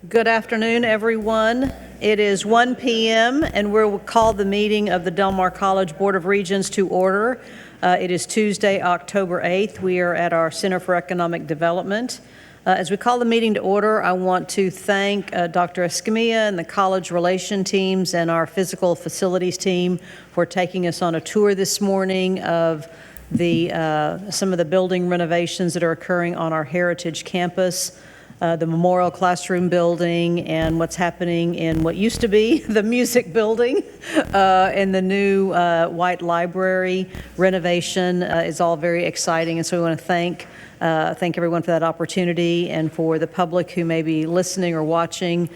Good afternoon, everyone. It is 1 p.m. and we'll call the meeting of the Del Mar College Board of Regents to order. It is Tuesday, October 8th. We are at our Center for Economic Development. As we call the meeting to order, I want to thank Dr. Escamilla and the college relation teams and our physical facilities team for taking us on a tour this morning of some of the building renovations that are occurring on our Heritage campus. The Memorial Classroom building and what's happening in what used to be the music building and the new White Library renovation is all very exciting. And so we want to thank everyone for that opportunity, and for the public who may be listening or watching,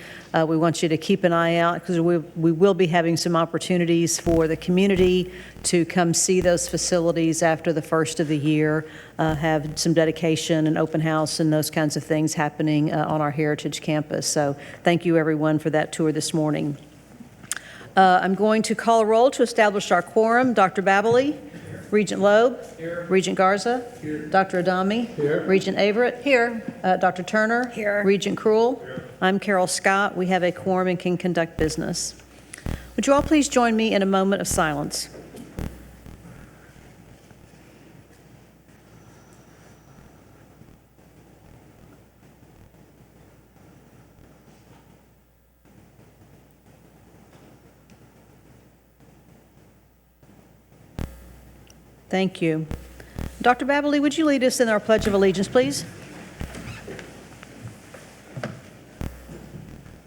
we want you to keep an eye out because we will be having some opportunities for the community to come see those facilities after the first of the year, have some dedication and open house and those kinds of things happening on our Heritage campus. So thank you everyone for that tour this morning. I'm going to call a roll to establish our quorum. Dr. Babley. Regent Loeb. Here. Regent Garza. Here. Dr. Adami. Here. Regent Averett. Here. Dr. Turner. Here. Regent Krull. Here. I'm Carol Scott. We have a quorum and can conduct business. Would you all please join me in a moment of silence? Thank you. Dr. Babley, would you lead us in our Pledge of Allegiance, please?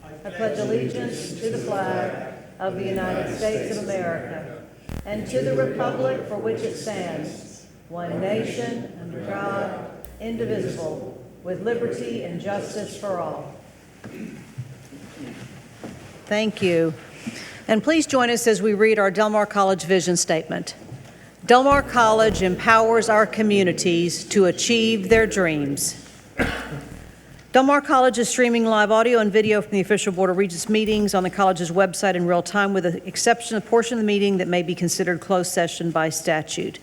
I pledge allegiance to the flag of the United States of America and to the republic for which it stands, one nation, under God, indivisible, with liberty and justice for all. Thank you. And please join us as we read our Del Mar College vision statement. Del Mar College empowers our communities to achieve their dreams. Del Mar College is streaming live audio and video from the official Board of Regents meetings on the college's website in real time, with the exception of a portion of the meeting that may be considered closed session by statute.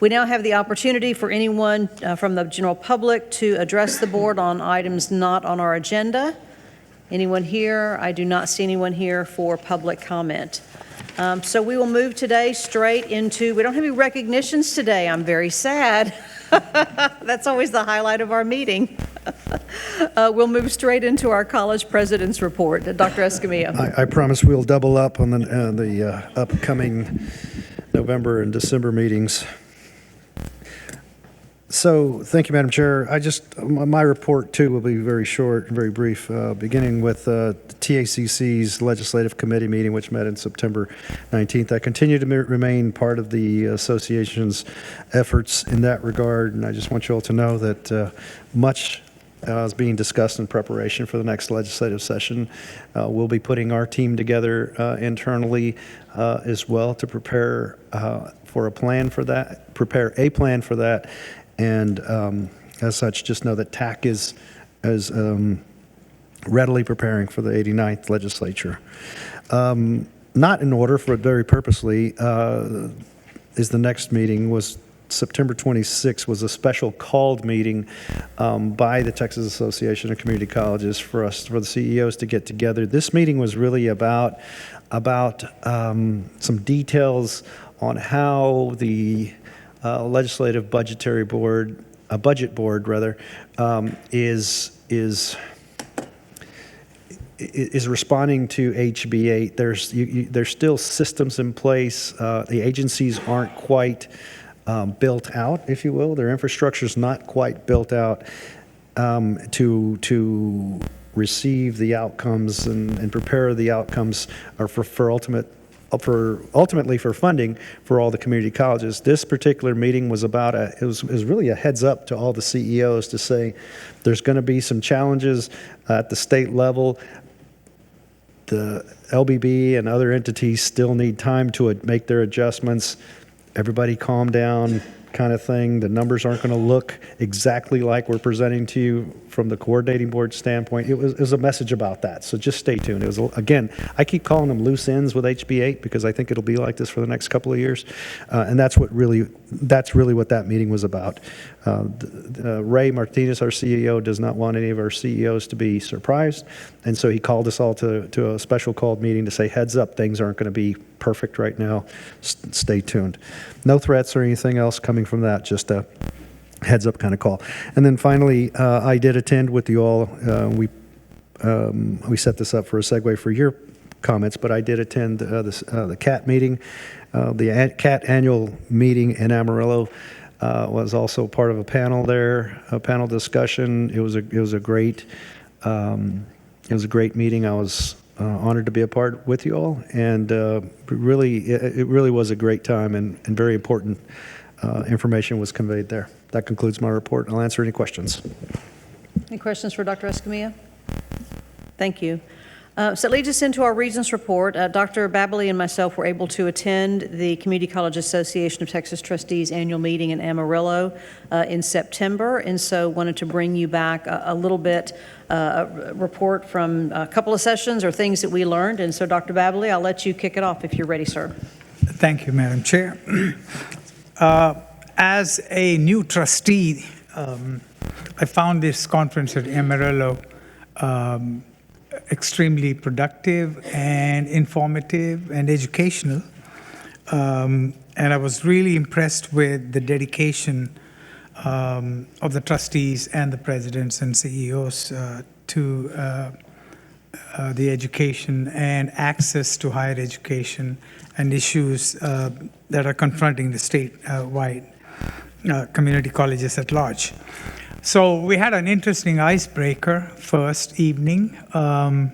We now have the opportunity for anyone from the general public to address the board on items not on our agenda. Anyone here? I do not see anyone here for public comment. So we will move today straight into, we don't have any recognitions today. I'm very sad. That's always the highlight of our meeting. We'll move straight into our college president's report. Dr. Escamilla. I promise we'll double up on the upcoming November and December meetings. So, thank you, Madam Chair. My report, too, will be very short and very brief, beginning with the TACC's Legislative Committee meeting, which met on September 19th. I continue to remain part of the association's efforts in that regard, and I just want you all to know that much is being discussed in preparation for the next legislative session. We'll be putting our team together internally as well to prepare a plan for that. And as such, just know that TAC is readily preparing for the 89th legislature. Not in order, for very purposely, is the next meeting was September 26th, was a special called meeting by the Texas Association of Community Colleges for the CEOs to get together. This meeting was really about some details on how the legislative budget board is responding to HB 8. There's still systems in place. The agencies aren't quite built out, if you will. Their infrastructure is not quite built out to receive the outcomes and prepare the outcomes ultimately for funding for all the community colleges. This particular meeting was it was really a heads up to all the CEOs to say there's going to be some challenges at the state level. The LBB and other entities still need time to make their adjustments. Everybody calm down, kind of thing. The numbers aren't going to look exactly like we're presenting to you from the coordinating board standpoint. It was a message about that, so just stay tuned. It was, again, I keep calling them loose ends with HB8 because I think it'll be like this for the next couple of years, and that's really what that meeting was about. Ray Martinez, our CEO, does not want any of our CEOs to be surprised, and so he called us all to a special called meeting to say, heads up, things aren't going to be perfect right now. Stay tuned. No threats or anything else coming from that, just a heads up kind of call. And then finally, I did attend with you all. We set this up for a segue for your comments, but I did attend the CAT meeting. The CAT annual meeting in Amarillo was also part of a panel there, a panel discussion. It was a great meeting. I was honored to be a part with you all, and it really was a great time, and very important information was conveyed there. That concludes my report. I'll answer any questions. Any questions for Dr. Escamilla? Thank you. So it leads us into our Regents report. Dr. Babley and myself were able to attend the Community College Association of Texas Trustees annual meeting in Amarillo in September, and so wanted to bring you back a little bit, a report from a couple of sessions or things that we learned. And so, Dr. Babley, I'll let you kick it off if you're ready, sir. Thank you, Madam Chair. As a new trustee, I found this conference at Amarillo extremely productive and informative and educational. And I was really impressed with the dedication of the trustees and the presidents and CEOs to the education and access to higher education and issues that are confronting the statewide community colleges at large. So we had an interesting icebreaker first evening, and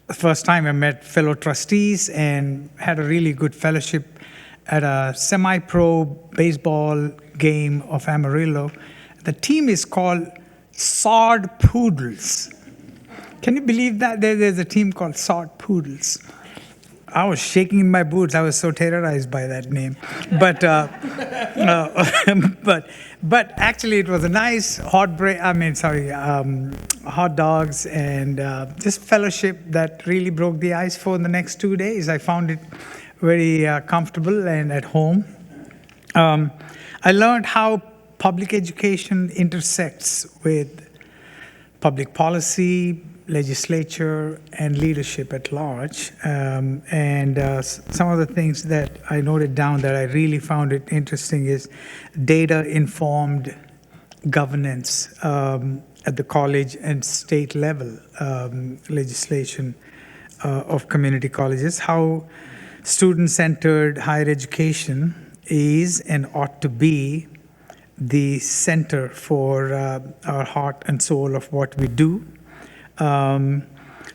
the first time I met fellow trustees and had a really good fellowship at a semi-pro baseball game of Amarillo. The team is called Sod Poodles. Can you believe that? There's a team called Sod Poodles. I was shaking in my boots. I was so terrorized by that name. But but actually, it was a nice hot dogs and just fellowship that really broke the ice for the next 2 days. I found it very comfortable and at home. I learned how public education intersects with public policy, legislature, and leadership at large. Some of the things that I noted down that I really found it interesting is data-informed governance at the college and state level legislation of community colleges, how student-centered higher education is and ought to be the center for our heart and soul of what we do.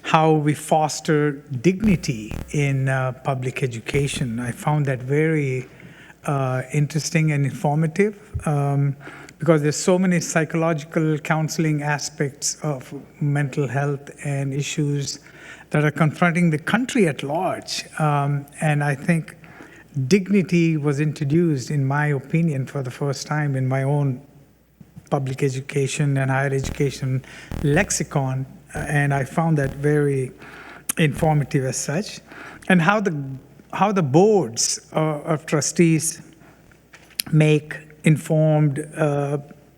How we foster dignity in public education. I found that very interesting and informative because there's so many psychological counseling aspects of mental health and issues that are confronting the country at large. And I think dignity was introduced, in my opinion, for the first time in my own public education and higher education lexicon. And I found that very informative as such. And how the boards of trustees make informed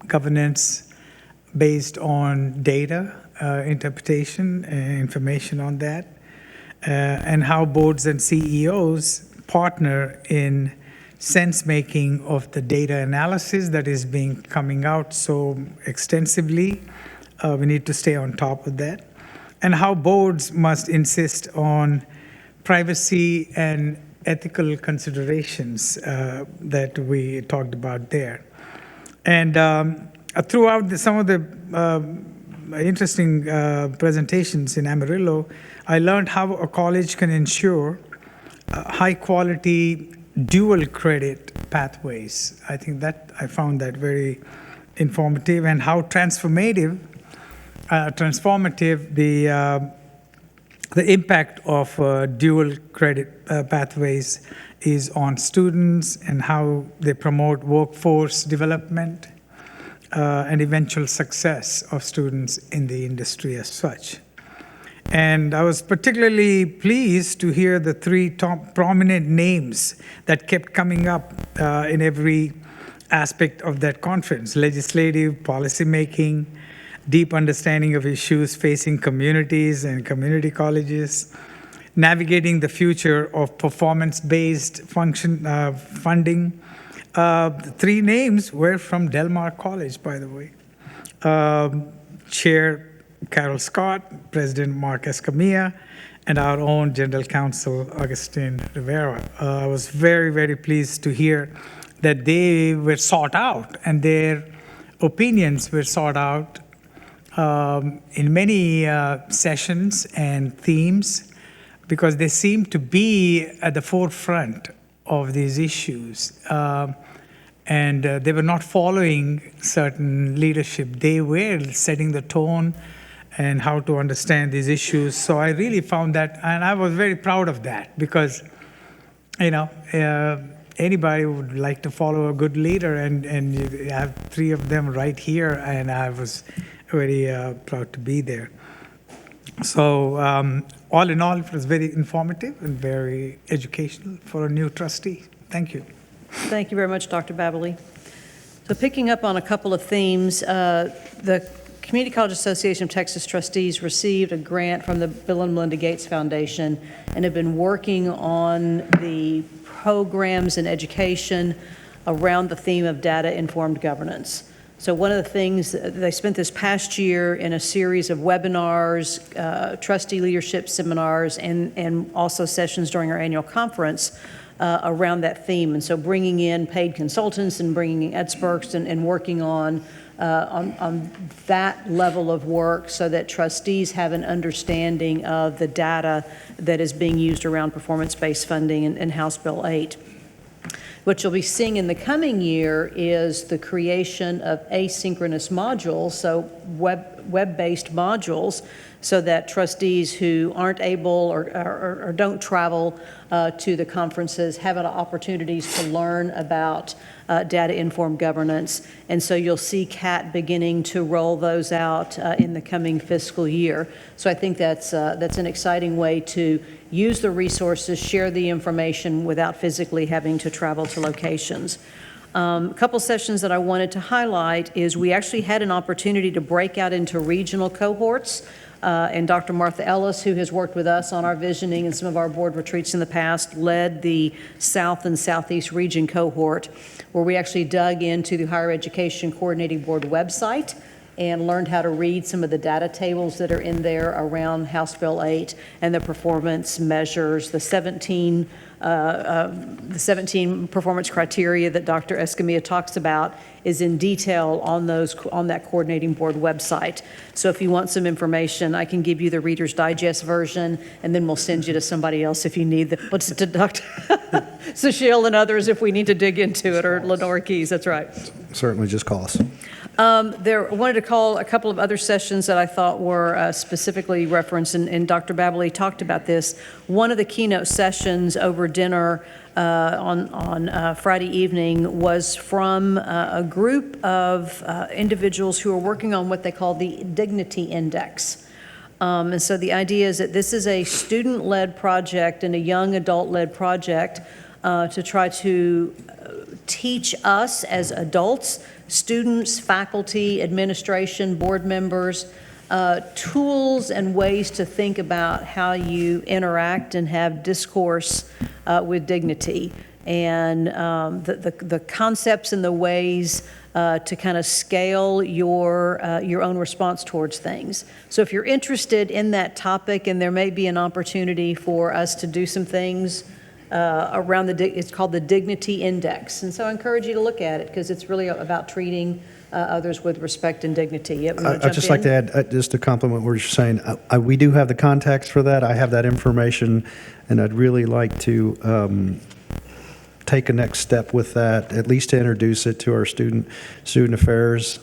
governance based on data, interpretation, and information on that. And how boards and CEOs partner in sense-making of the data analysis that is coming out so extensively. We need to stay on top of that. And how boards must insist on privacy and ethical considerations that we talked about there. And throughout some of the interesting presentations in Amarillo, I learned how a college can ensure high-quality dual credit pathways. I think that I found that very informative, and how transformative the impact of dual credit pathways is on students and how they promote workforce development and eventual success of students in the industry as such. And I was particularly pleased to hear the three top prominent names that kept coming up in every aspect of that conference: legislative, policymaking, deep understanding of issues facing communities and community colleges, navigating the future of performance-based funding. The three names were from Del Mar College, by the way. Chair Carol Scott, President Mark Escamilla, and our own General Counsel, Augustine Rivera. I was very, very pleased to hear that they were sought out and their opinions were sought out in many sessions and themes, because they seem to be at the forefront of these issues. And they were not following certain leadership. They were setting the tone and how to understand these issues. So I really found that, and I was very proud of that, because, anybody would like to follow a good leader, and you have three of them right here, and I was very proud to be there. So all in all, it was very informative and very educational for a new trustee. Thank you. Thank you very much, Dr. Babley. So picking up on a couple of themes, the Community College Association of Texas Trustees received a grant from the Bill and Melinda Gates Foundation and have been working on the programs and education around the theme of data-informed governance. So one of the things, they spent this past year in a series of webinars, trustee leadership seminars, and also sessions during our annual conference around that theme. And so bringing in paid consultants and bringing in experts and working on that level of work so that trustees have an understanding of the data that is being used around performance-based funding in House Bill 8. What you'll be seeing in the coming year is the creation of asynchronous modules, so web-based modules, so that trustees who aren't able or don't travel to the conferences have opportunities to learn about data-informed governance. And so you'll see CAT beginning to roll those out in the coming fiscal year. So I think that's an exciting way to use the resources, share the information without physically having to travel to locations. A couple sessions that I wanted to highlight is we actually had an opportunity to break out into regional cohorts. And Dr. Martha Ellis, who has worked with us on our visioning and some of our board retreats in the past, led the South and Southeast region cohort, where we actually dug into the Higher Education Coordinating Board website and learned how to read some of the data tables that are in there around House Bill 8 and the performance measures, the 17 performance criteria that Dr. Escamilla talks about is in detail on that coordinating board website. So if you want some information, I can give you the Reader's Digest version, and then we'll send you to somebody else if you need what's to Dr. Sushil and others if we need to dig into it, or Lenore Keys, that's right. Certainly, just call us. I wanted to call a couple of other sessions that I thought were specifically referenced, and Dr. Babley talked about this. One of the keynote sessions over dinner on Friday evening was from a group of individuals who are working on what they call the Dignity Index. And so the idea is that this is a student-led project and a young adult-led project to try to teach us as adults, students, faculty, administration, board members, tools and ways to think about how you interact and have discourse with dignity, and the concepts and the ways to kind of scale your own response towards things. So if you're interested in that topic, and there may be an opportunity for us to do some things around it's called the Dignity Index. And so I encourage you to look at it, because it's really about treating others with respect and dignity. I'd just like to add, just to compliment what you're saying, we do have the context for that. I have that information, and I'd really like to take a next step with that, at least to introduce it to our student affairs.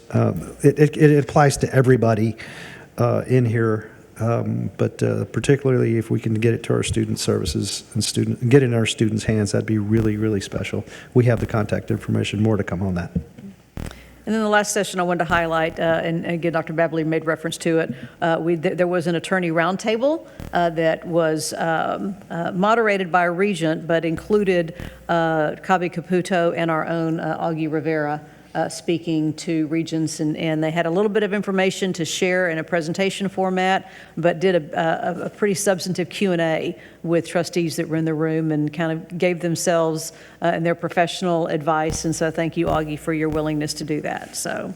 It applies to everybody in here. but particularly if we can get it to our student services and get it in our students' hands, that'd be really, really special. We have the contact information. More to come on that. And then the last session I wanted to highlight, and again, Dr. Babley made reference to it, there was an attorney roundtable that was moderated by a regent, but included Kabi Caputo and our own Augie Rivera speaking to regents, and they had a little bit of information to share in a presentation format, but did a pretty substantive Q&A with trustees that were in the room and kind of gave themselves and their professional advice. And so thank you, Augie, for your willingness to do that. So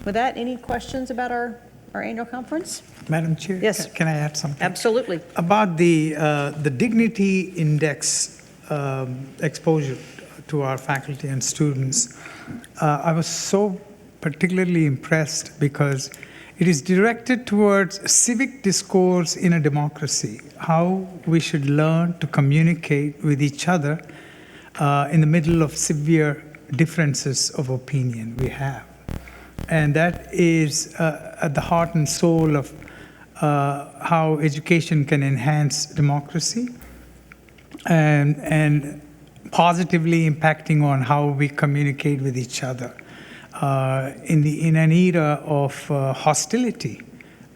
with that, any questions about our annual conference? Madam Chair? Yes. Can I add something? Absolutely. About the Dignity Index exposure to our faculty and students, I was so particularly impressed because it is directed towards civic discourse in a democracy, how we should learn to communicate with each other in the middle of severe differences of opinion we have. And that is at the heart and soul of how education can enhance democracy and positively impacting on how we communicate with each other in an era of hostility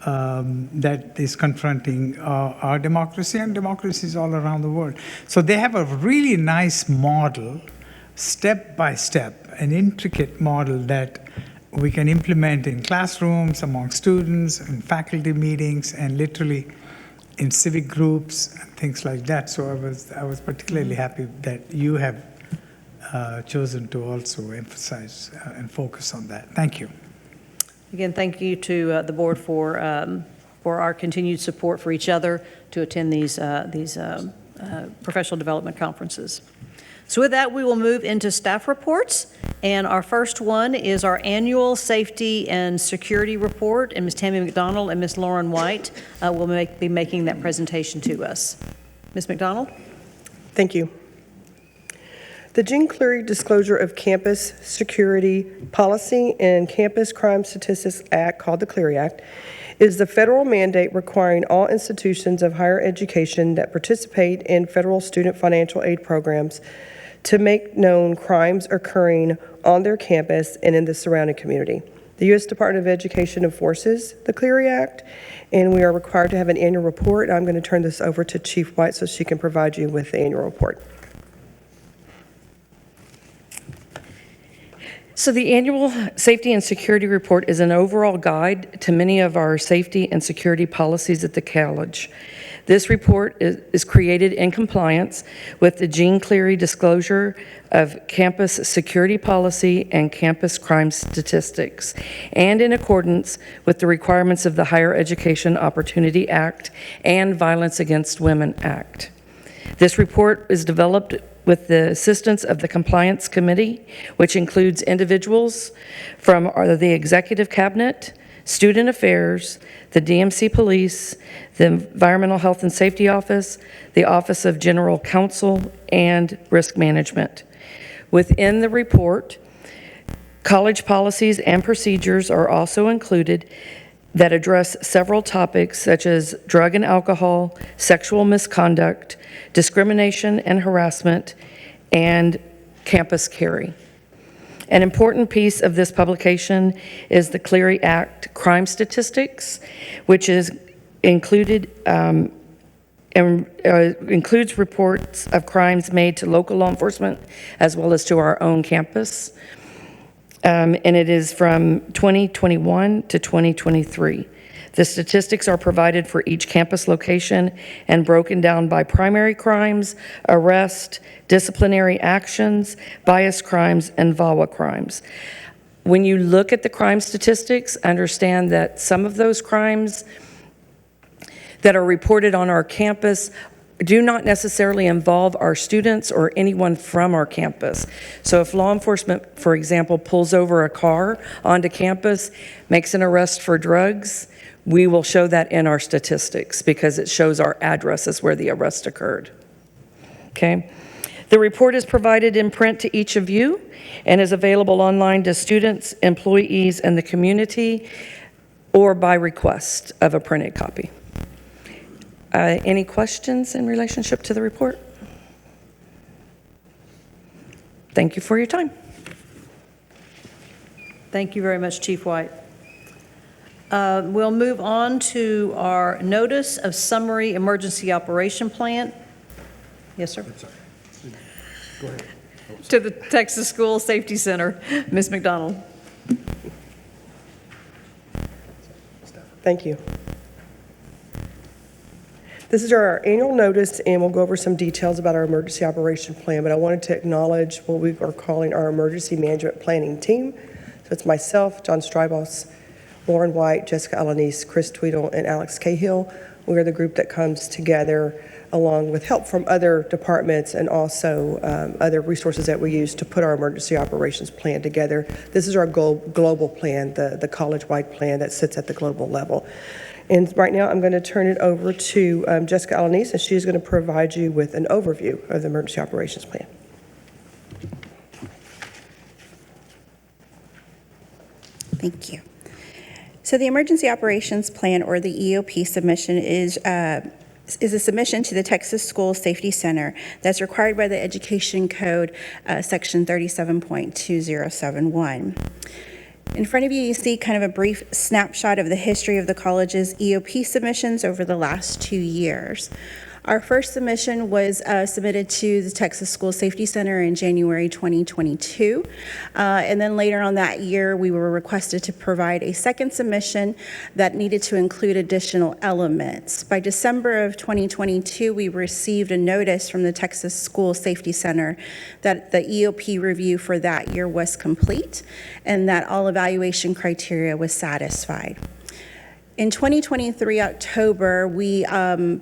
that is confronting our democracy and democracies all around the world. So they have a really nice model, step by step, an intricate model that we can implement in classrooms, among students, in faculty meetings, and literally in civic groups and things like that. So I was particularly happy that you have chosen to also emphasize and focus on that. Thank you. Again, thank you to the board for our continued support for each other to attend these professional development conferences. So with that, we will move into staff reports. And our first one is our annual safety and security report. And Ms. Tammy McDonald and Ms. Lauren White will be making that presentation to us. Ms. McDonald? Thank you. The Jean Cleary Disclosure of Campus Security Policy and Campus Crime Statistics Act, called the Cleary Act, is the federal mandate requiring all institutions of higher education that participate in federal student financial aid programs to make known crimes occurring on their campus and in the surrounding community. The U.S. Department of Education enforces the Cleary Act, and we are required to have an annual report. I'm going to turn this over to Chief White so she can provide you with the annual report. So the annual safety and security report is an overall guide to many of our safety and security policies at the college. This report is created in compliance with the Jean Cleary Disclosure of Campus Security Policy and Campus Crime Statistics, and in accordance with the requirements of the Higher Education Opportunity Act and Violence Against Women Act. This report is developed with the assistance of the Compliance Committee, which includes individuals from the Executive Cabinet, Student Affairs, the DMC Police, the Environmental Health and Safety Office, the Office of General Counsel, and Risk Management. Within the report, college policies and procedures are also included that address several topics such as drug and alcohol, sexual misconduct, discrimination and harassment, and campus carry. An important piece of this publication is the Cleary Act crime statistics, which is included includes reports of crimes made to local law enforcement as well as to our own campus. And it is from 2021 to 2023. The statistics are provided for each campus location and broken down by primary crimes, arrest, disciplinary actions, bias crimes, and VAWA crimes. When you look at the crime statistics, understand that some of those crimes that are reported on our campus do not necessarily involve our students or anyone from our campus. So if law enforcement, for example, pulls over a car onto campus, makes an arrest for drugs, we will show that in our statistics because it shows our addresses where the arrest occurred. Okay? The report is provided in print to each of you and is available online to students, employees, and the community, or by request of a printed copy. Any questions in relationship to the report? Thank you for your time. Thank you very much, Chief White. We'll move on to our notice of summary emergency operation plan. Yes, sir? Go ahead. To the Texas School Safety Center. Ms. McDonald. Thank you. This is our annual notice, and we'll go over some details about our emergency operation plan, but I wanted to acknowledge what we are calling our emergency management planning team. So it's myself, John Strybos, Lauren White, Jessica Alanis, Chris Tweedle, and Alex Cahill. We are the group that comes together along with help from other departments and also other resources that we use to put our emergency operations plan together. This is our global plan, the college-wide plan that sits at the global level. And right now, I'm going to turn it over to Jessica Alanis, and she's going to provide you with an overview of the emergency operations plan. Thank you. So the Emergency Operations Plan, or the EOP submission, is a submission to the Texas School Safety Center that's required by the Education Code, Section 37.2071. In front of you, you see kind of a brief snapshot of the history of the college's EOP submissions over the last 2 years. Our first submission was submitted to the Texas School Safety Center in January 2022. And then later on that year, we were requested to provide a second submission that needed to include additional elements. By December of 2022, we received a notice from the Texas School Safety Center that the EOP review for that year was complete and that all evaluation criteria was satisfied. In 2023, October, we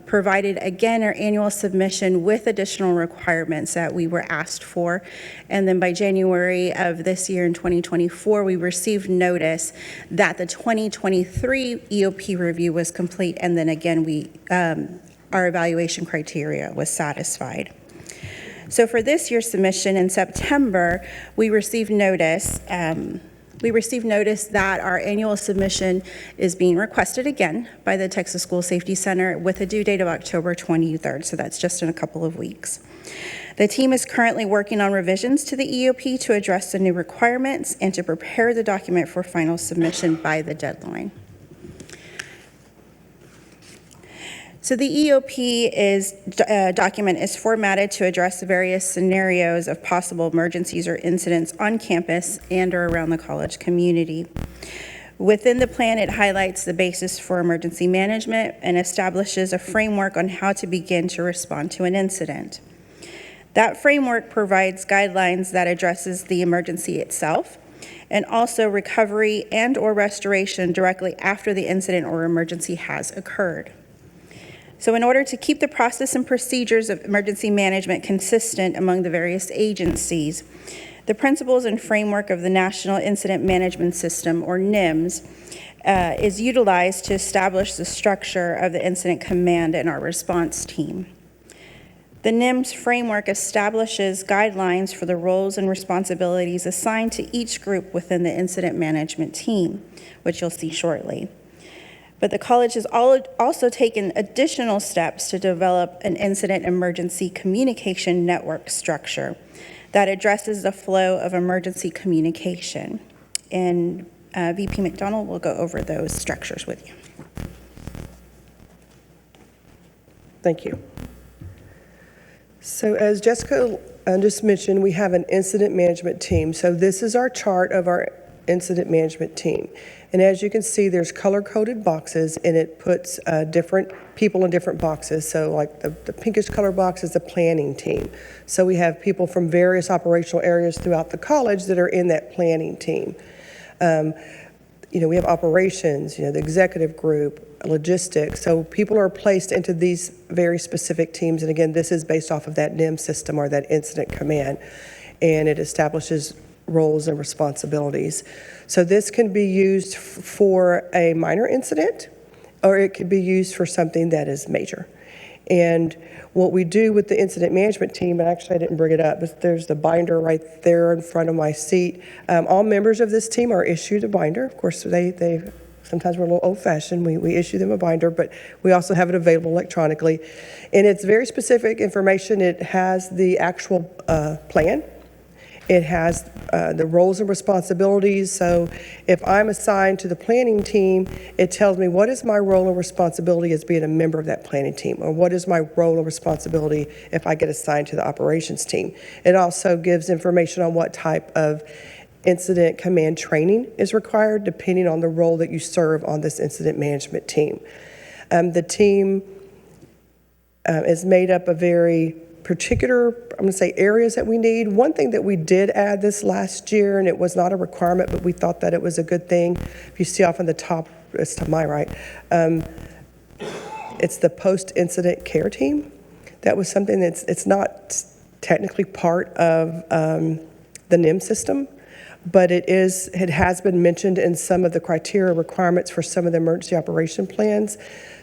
provided again our annual submission with additional requirements that we were asked for. And then by January of this year in 2024, we received notice that the 2023 EOP review was complete. And then again, our evaluation criteria was satisfied. So for this year's submission in September, we received notice that our annual submission is being requested again by the Texas School Safety Center with a due date of October 23rd, so that's just in a couple of weeks. The team is currently working on revisions to the EOP to address the new requirements and to prepare the document for final submission by the deadline. So the EOP document is formatted to address the various scenarios of possible emergencies or incidents on campus and or around the college community. Within the plan, it highlights the basis for emergency management and establishes a framework on how to begin to respond to an incident. That framework provides guidelines that addresses the emergency itself and also recovery and or restoration directly after the incident or emergency has occurred. So in order to keep the process and procedures of emergency management consistent among the various agencies, the principles and framework of the National Incident Management System, or NIMS, is utilized to establish the structure of the incident command and our response team. The NIMS framework establishes guidelines for the roles and responsibilities assigned to each group within the incident management team, which you'll see shortly. But the college has also taken additional steps to develop an incident emergency communication network structure that addresses the flow of emergency communication. And VP McDonald will go over those structures with you. Thank you. So as Jessica just mentioned, we have an incident management team. So this is our chart of our incident management team. And as you can see, there's color-coded boxes, and it puts different people in different boxes. So like the pinkish color box is the planning team. So we have people from various operational areas throughout the college that are in that planning team. We have operations, the executive group, logistics. So people are placed into these very specific teams. And again, this is based off of that NIM system, or that incident command. And it establishes roles and responsibilities. So this can be used for a minor incident, or it could be used for something that is major. And what we do with the incident management team, and actually I didn't bring it up, but there's the binder right there in front of my seat. All members of this team are issued a binder. Of course, they Sometimes we're a little old-fashioned. We issue them a binder, but we also have it available electronically. And it's very specific information. It has the actual plan. It has the roles and responsibilities. So if I'm assigned to the planning team, it tells me what is my role and responsibility as being a member of that planning team, or what is my role and responsibility if I get assigned to the operations team. It also gives information on what type of incident command training is required depending on the role that you serve on this incident management team. The team is made up of very particular, I'm going to say, areas that we need. One thing that we did add this last year, and it was not a requirement, but we thought that it was a good thing. If you see off on the top, it's to my right, it's the post-incident care team. That was something it's not technically part of the NIM system, but it has been mentioned in some of the criteria requirements for some of the emergency operation plans.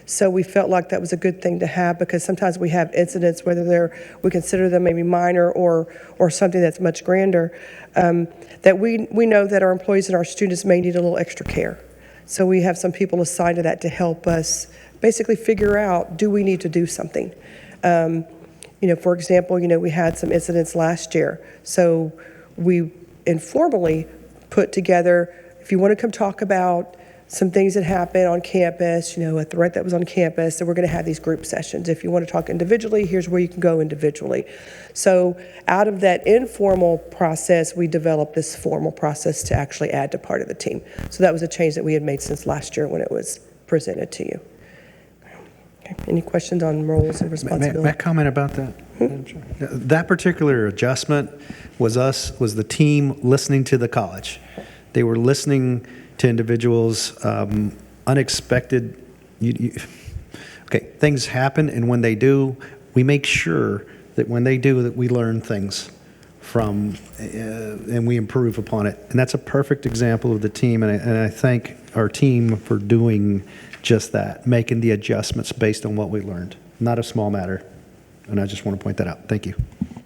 So we felt like that was a good thing to have, because sometimes we have incidents, whether we consider them maybe minor or something that's much grander, that we know that our employees and our students may need a little extra care. So we have some people assigned to that to help us basically figure out, do we need to do something? For example, we had some incidents last year. So we informally put together, if you want to come talk about some things that happened on campus, a threat that was on campus, then we're going to have these group sessions. If you want to talk individually, here's where you can go individually. So out of that informal process, we developed this formal process to actually add to part of the team. So that was a change that we had made since last year when it was presented to you. Okay. Any questions on roles and responsibilities? May I comment about that? That particular adjustment was the team listening to the college. They were listening to individuals, unexpected, things happen, and when they do, we make sure that when they do, that we learn things from, and we improve upon it. And that's a perfect example of the team, and I thank our team for doing just that, making the adjustments based on what we learned. Not a small matter, and I just want to point that out. Thank you.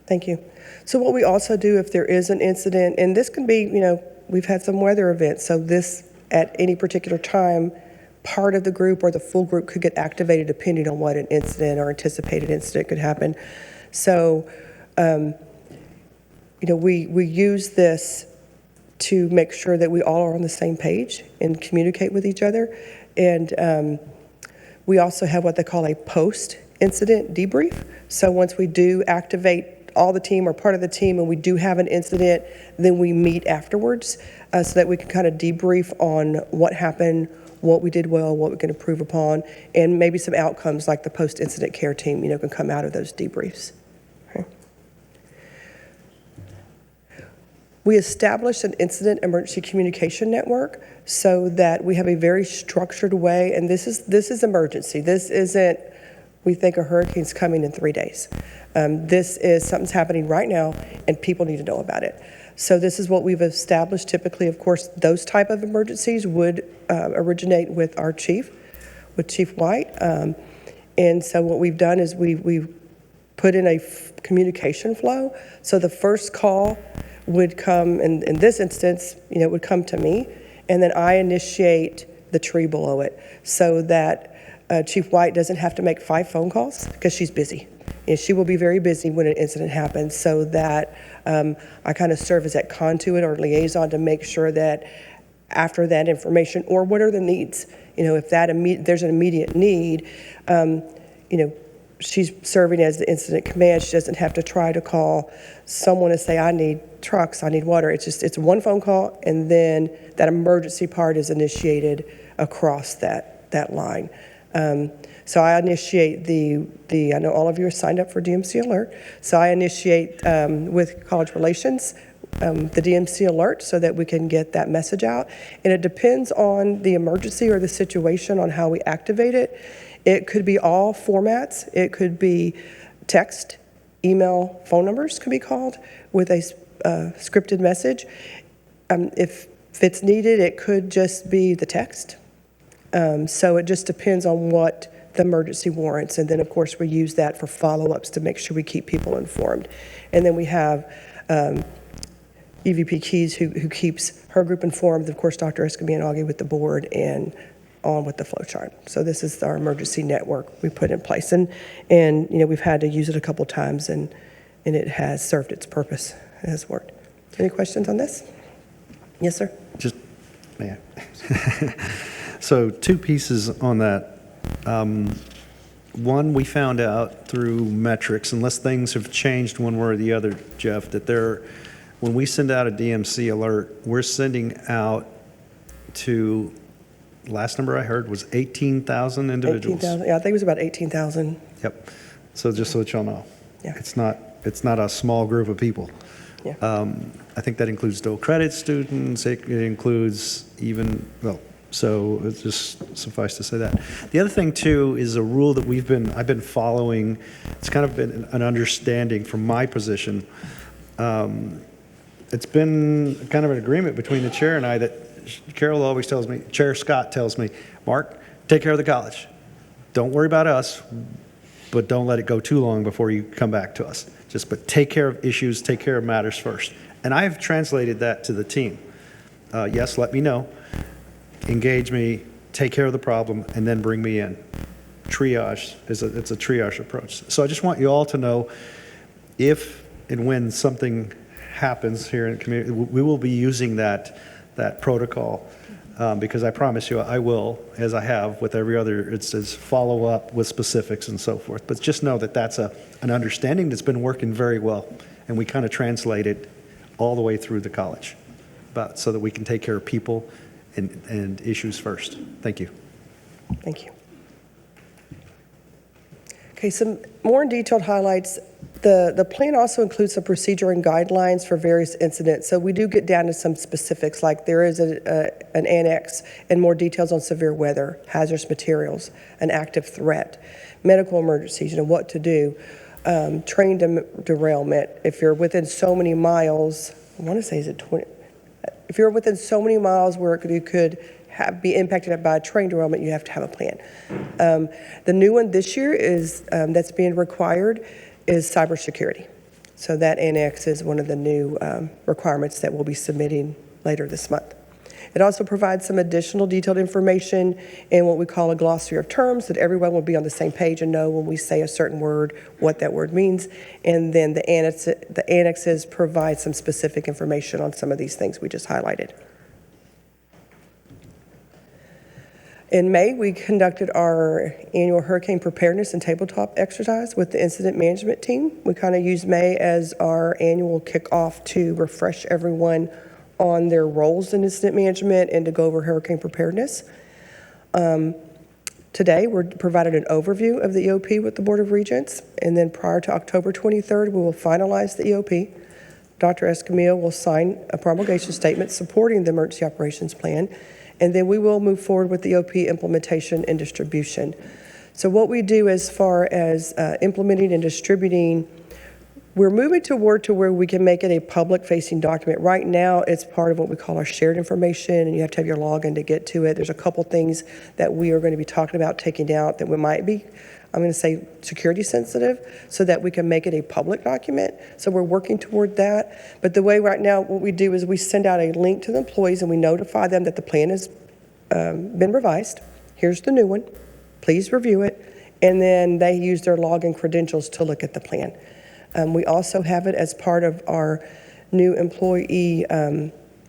Thank you. So what we also do if there is an incident, and this can be, we've had some weather events, so this, at any particular time, part of the group or the full group could get activated depending on what an incident or anticipated incident could happen. So, we use this to make sure that we all are on the same page and communicate with each other. And we also have what they call a post-incident debrief. So once we do activate all the team or part of the team and we do have an incident, then we meet afterwards so that we can kind of debrief on what happened, what we did well, what we can improve upon, and maybe some outcomes like the post-incident care team, can come out of those debriefs. Okay. We established an incident emergency communication network so that we have a very structured way, and this is emergency. This isn't, we think a hurricane's coming in 3 days. This is something's happening right now, and people need to know about it. So this is what we've established. Typically, of course, those type of emergencies would originate with our chief, with Chief White. And so what we've done is we've put in a communication flow. So the first call would come, in this instance, it would come to me, and then I initiate the tree below it so that Chief White doesn't have to make 5 phone calls because she's busy. And she will be very busy when an incident happens, so that I kind of serve as that conduit or liaison to make sure that after that information, or what are the needs? If there's an immediate need, she's serving as the incident command. She doesn't have to try to call someone and say, I need trucks, I need water. It's one phone call, and then that emergency part is initiated across that line. So I initiate I know all of you are signed up for DMC Alert, so I initiate with College Relations the DMC Alert so that we can get that message out. And it depends on the emergency or the situation on how we activate it. It could be all formats. It could be text, email, phone numbers could be called with a scripted message. If it's needed, it could just be the text. So it just depends on what the emergency warrants. And then, of course, we use that for follow-ups to make sure we keep people informed. And then we have EVP Keys, who keeps her group informed, of course, Dr. Escomian with the board and on with the flow chart. So this is our emergency network we put in place. And we've had to use it a couple times, and it has served its purpose. It has worked. Any questions on this? Yes, sir? Just, man. So 2 pieces on that. One, we found out through metrics, unless things have changed one way or the other, Jeff, that when we send out a DMC alert, we're sending out to, last number I heard was 18,000 individuals. 18,000. Yeah, I think it was about 18,000. Yep. So just so that y'all know. Yeah. It's not a small group of people. Yeah. I think that includes dual credit students. It includes even, so it's just suffice to say that. The other thing too is a rule that I've been following. It's kind of been an understanding from my position. It's been kind of an agreement between the chair and I that Carol always tells me, Chair Scott tells me, Mark, take care of the college. Don't worry about us, but don't let it go too long before you come back to us. But take care of issues, take care of matters first. And I've translated that to the team. Yes, let me know. Engage me, take care of the problem, and then bring me in. Triage it's a triage approach. So I just want you all to know, if and when something happens here in the community, we will be using that protocol, because I promise you I will, as I have with every other. It says follow up with specifics and so forth. But just know that that's an understanding that's been working very well, and we kind of translate it all the way through the college, so that we can take care of people and issues first. Thank you. Thank you. Okay, some more detailed highlights. The plan also includes some procedure and guidelines for various incidents. So we do get down to some specifics, like there is an annex and more details on severe weather, hazardous materials, an active threat, medical emergencies, what to do, train derailment. If you're within so many miles, I want to say, is it 20? If you're within so many miles where you could be impacted by a train derailment, you have to have a plan. The new one this year is that's being required is cybersecurity. So that annex is one of the new requirements that we'll be submitting later this month. It also provides some additional detailed information in what we call a glossary of terms, that everyone will be on the same page and know when we say a certain word what that word means. And then the annexes provide some specific information on some of these things we just highlighted. In May, we conducted our annual hurricane preparedness and tabletop exercise with the incident management team. We kind of used May as our annual kickoff to refresh everyone on their roles in incident management and to go over hurricane preparedness. Today, we're provided an overview of the EOP with the Board of Regents, and then prior to October 23rd, we will finalize the EOP. Dr. Escamilla will sign a promulgation statement supporting the emergency operations plan, and then we will move forward with the EOP implementation and distribution. So what we do as far as implementing and distributing, we're moving toward to where we can make it a public-facing document. Right now, it's part of what we call our shared information, and you have to have your login to get to it. There's a couple things that we are going to be talking about taking out that we might be, I'm going to say, security sensitive, so that we can make it a public document. So we're working toward that. But the way right now, what we do is we send out a link to the employees and we notify them that the plan has been revised. Here's the new one. Please review it. And then they use their login credentials to look at the plan. We also have it as part of our new employee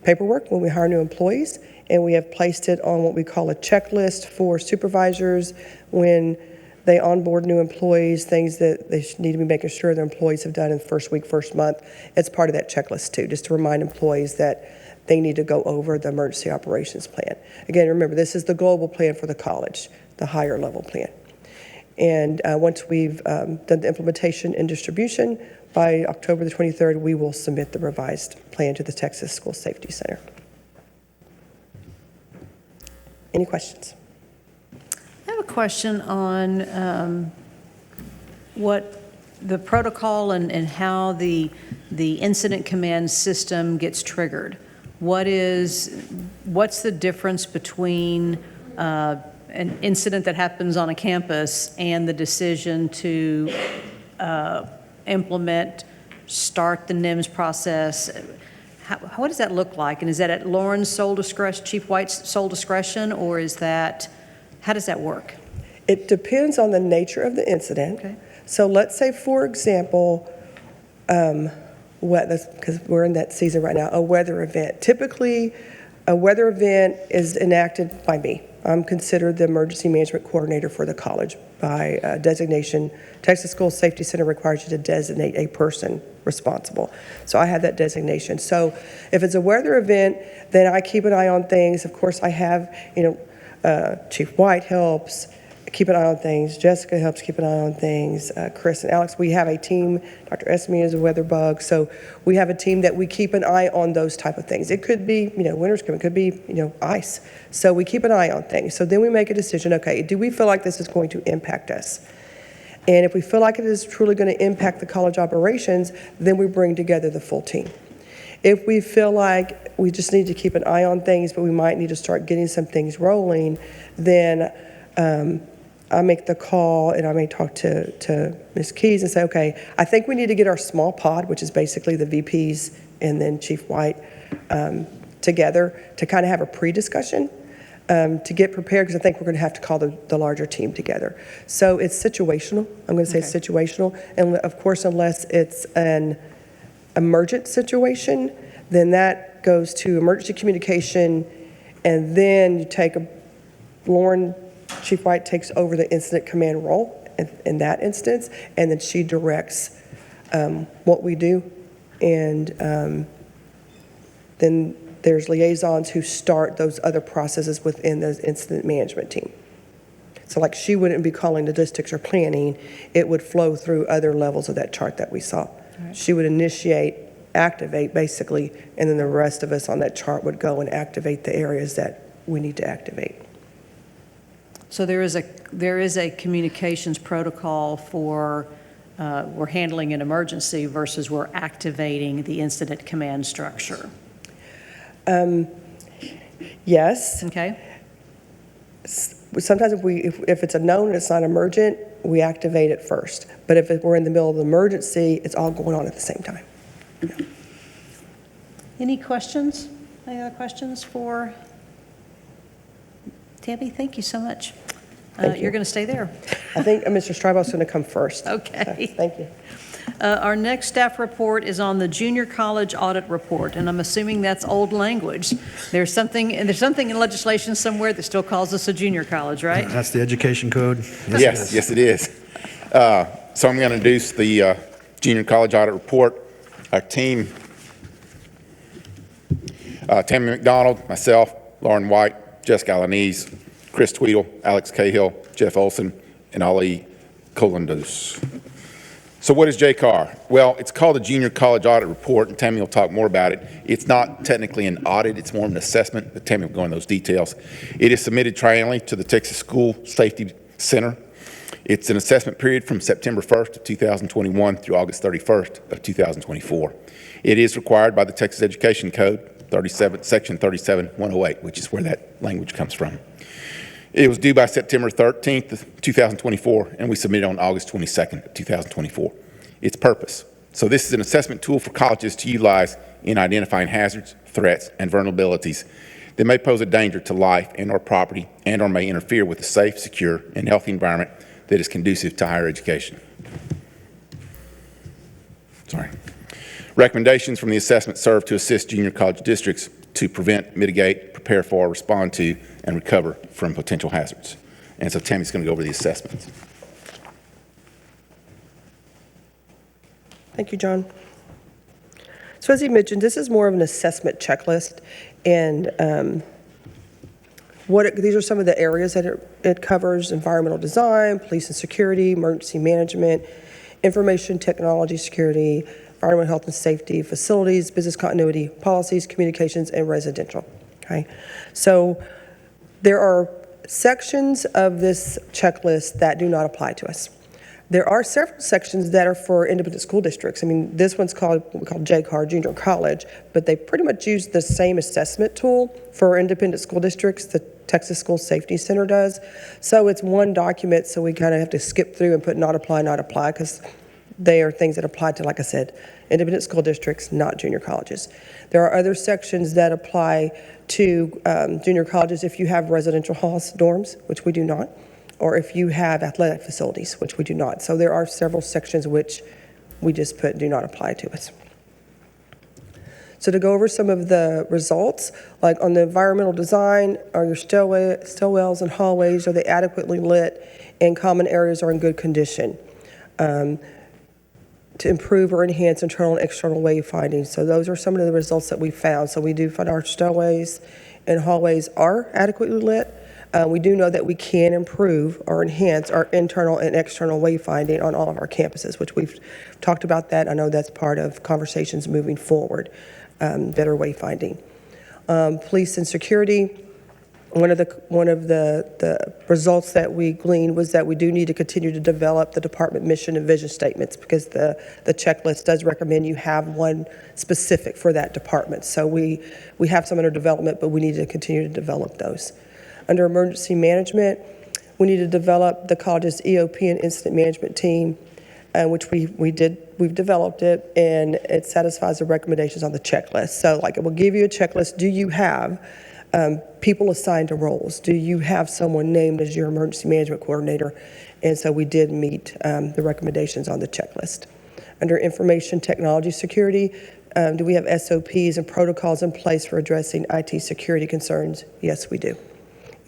paperwork when we hire new employees, and we have placed it on what we call a checklist for supervisors when they onboard new employees, things that they need to be making sure their employees have done in the first week, first month. It's part of that checklist too, just to remind employees that they need to go over the emergency operations plan. Again, remember, this is the global plan for the college, the higher level plan. And once we've done the implementation and distribution, by October the 23rd, we will submit the revised plan to the Texas School Safety Center. Any questions? I have a question on what the protocol and how the incident command system gets triggered. What's the difference between an incident that happens on a campus and the decision to start the NIMS process? what does that look like? And is that at Lauren's sole discretion, Chief White's sole discretion, or is that, how does that work? It depends on the nature of the incident. Okay. So let's say, for example, because we're in that season right now, a weather event. Typically, a weather event is enacted by me. I'm considered the emergency management coordinator for the college by designation. Texas School Safety Center requires you to designate a person responsible. So I have that designation. So if it's a weather event, then I keep an eye on things. Of course, I have, Chief White helps keep an eye on things. Jessica helps keep an eye on things. Chris and Alex, we have a team. Dr. Esme is a weather bug. So we have a team that we keep an eye on those type of things. It could be, winter's coming. It could be, ice. So we keep an eye on things. So then we make a decision, okay, do we feel like this is going to impact us? And if we feel like it is truly going to impact the college operations, then we bring together the full team. If we feel like we just need to keep an eye on things, but we might need to start getting some things rolling, then I make the call and I may talk to Ms. Keys and say, okay, I think we need to get our small pod, which is basically the VPs and then Chief White, together to kind of have a pre-discussion to get prepared, because I think we're going to have to call the larger team together. So it's situational. I'm going to say Okay. situational. And of course, unless it's an emergent situation, then that goes to emergency communication, and then you take Lauren, Chief White takes over the incident command role in that instance, and then she directs what we do. And then there's liaisons who start those other processes within the incident management team. So like she wouldn't be calling logistics or planning, it would flow through other levels of that chart that we saw. Right. She would initiate, activate basically, and then the rest of us on that chart would go and activate the areas that we need to activate. So there is a communications protocol for we're handling an emergency versus we're activating the incident command structure. Yes. Okay? Sometimes if it's a known and it's not emergent, we activate it first. But if we're in the middle of an emergency, it's all going on at the same time. Any questions? Any other questions for Tammy? Thank you so much. Thank you. You're going to stay there. I think Mr. Stribel's going to come first. Okay. Thank you. Our next staff report is on the junior college audit report, and I'm assuming that's old language. There's something in legislation somewhere that still calls us a junior college, right? That's the education code. Yes, it is. So I'm going to introduce the junior college audit report. Our team, Tammy McDonald, myself, Lauren White, Jessica Alanese, Chris Tweedle, Alex Cahill, Jeff Olson, and Ali Colandos. So what is JCAR? Well, it's called the Junior College Audit Report, and Tammy will talk more about it. It's not technically an audit, it's more of an assessment, but Tammy will go into those details. It is submitted triennially to the Texas School Safety Center. It's an assessment period from September 1st of 2021 through August 31st of 2024. It is required by the Texas Education Code, Section 37108, which is where that language comes from. It was due by September 13th, 2024, and we submitted on August 22nd, 2024. Its purpose. So this is an assessment tool for colleges to utilize in identifying hazards, threats, and vulnerabilities that may pose a danger to life and or property and or may interfere with a safe, secure, and healthy environment that is conducive to higher education. Recommendations from the assessment serve to assist junior college districts to prevent, mitigate, prepare for, respond to, and recover from potential hazards. And so Tammy's going to go over the assessments. Thank you, John. So as he mentioned, this is more of an assessment checklist, and these are some of the areas that it covers: environmental design, police and security, emergency management, information technology security, environmental health and safety, facilities, business continuity, policies, communications, and residential. Okay, so there are sections of this checklist that do not apply to us. There are several sections that are for independent school districts. I mean, this one's called JCAR, Junior College, but they pretty much use the same assessment tool for independent school districts the Texas School Safety Center does. So it's one document, so we kind of have to skip through and put not apply, because They are things that apply to, like I said, independent school districts, not junior colleges. There are other sections that apply to junior colleges if you have residential halls, dorms, which we do not, or if you have athletic facilities, which we do not. So there are several sections which we just put do not apply to us. So to go over some of the results, like on the environmental design, are your stairwells and hallways, are they adequately lit, and common areas are in good condition? To improve or enhance internal and external wayfinding. So those are some of the results that we found. So we do find our stairways and hallways are adequately lit. We do know that we can improve or enhance our internal and external wayfinding on all of our campuses, which we've talked about that. I know that's part of conversations moving forward, better wayfinding. Police and security. One of the results that we gleaned was that we do need to continue to develop the department mission and vision statements, because the checklist does recommend you have one specific for that department. So we have some under development, but we need to continue to develop those. Under emergency management, we need to develop the college's EOP and incident management team, which we've developed it, and it satisfies the recommendations on the checklist. So like it will give you a checklist. Do you have people assigned to roles? Do you have someone named as your emergency management coordinator? And so we did meet the recommendations on the checklist. Under information technology security, do we have SOPs and protocols in place for addressing IT security concerns? Yes, we do.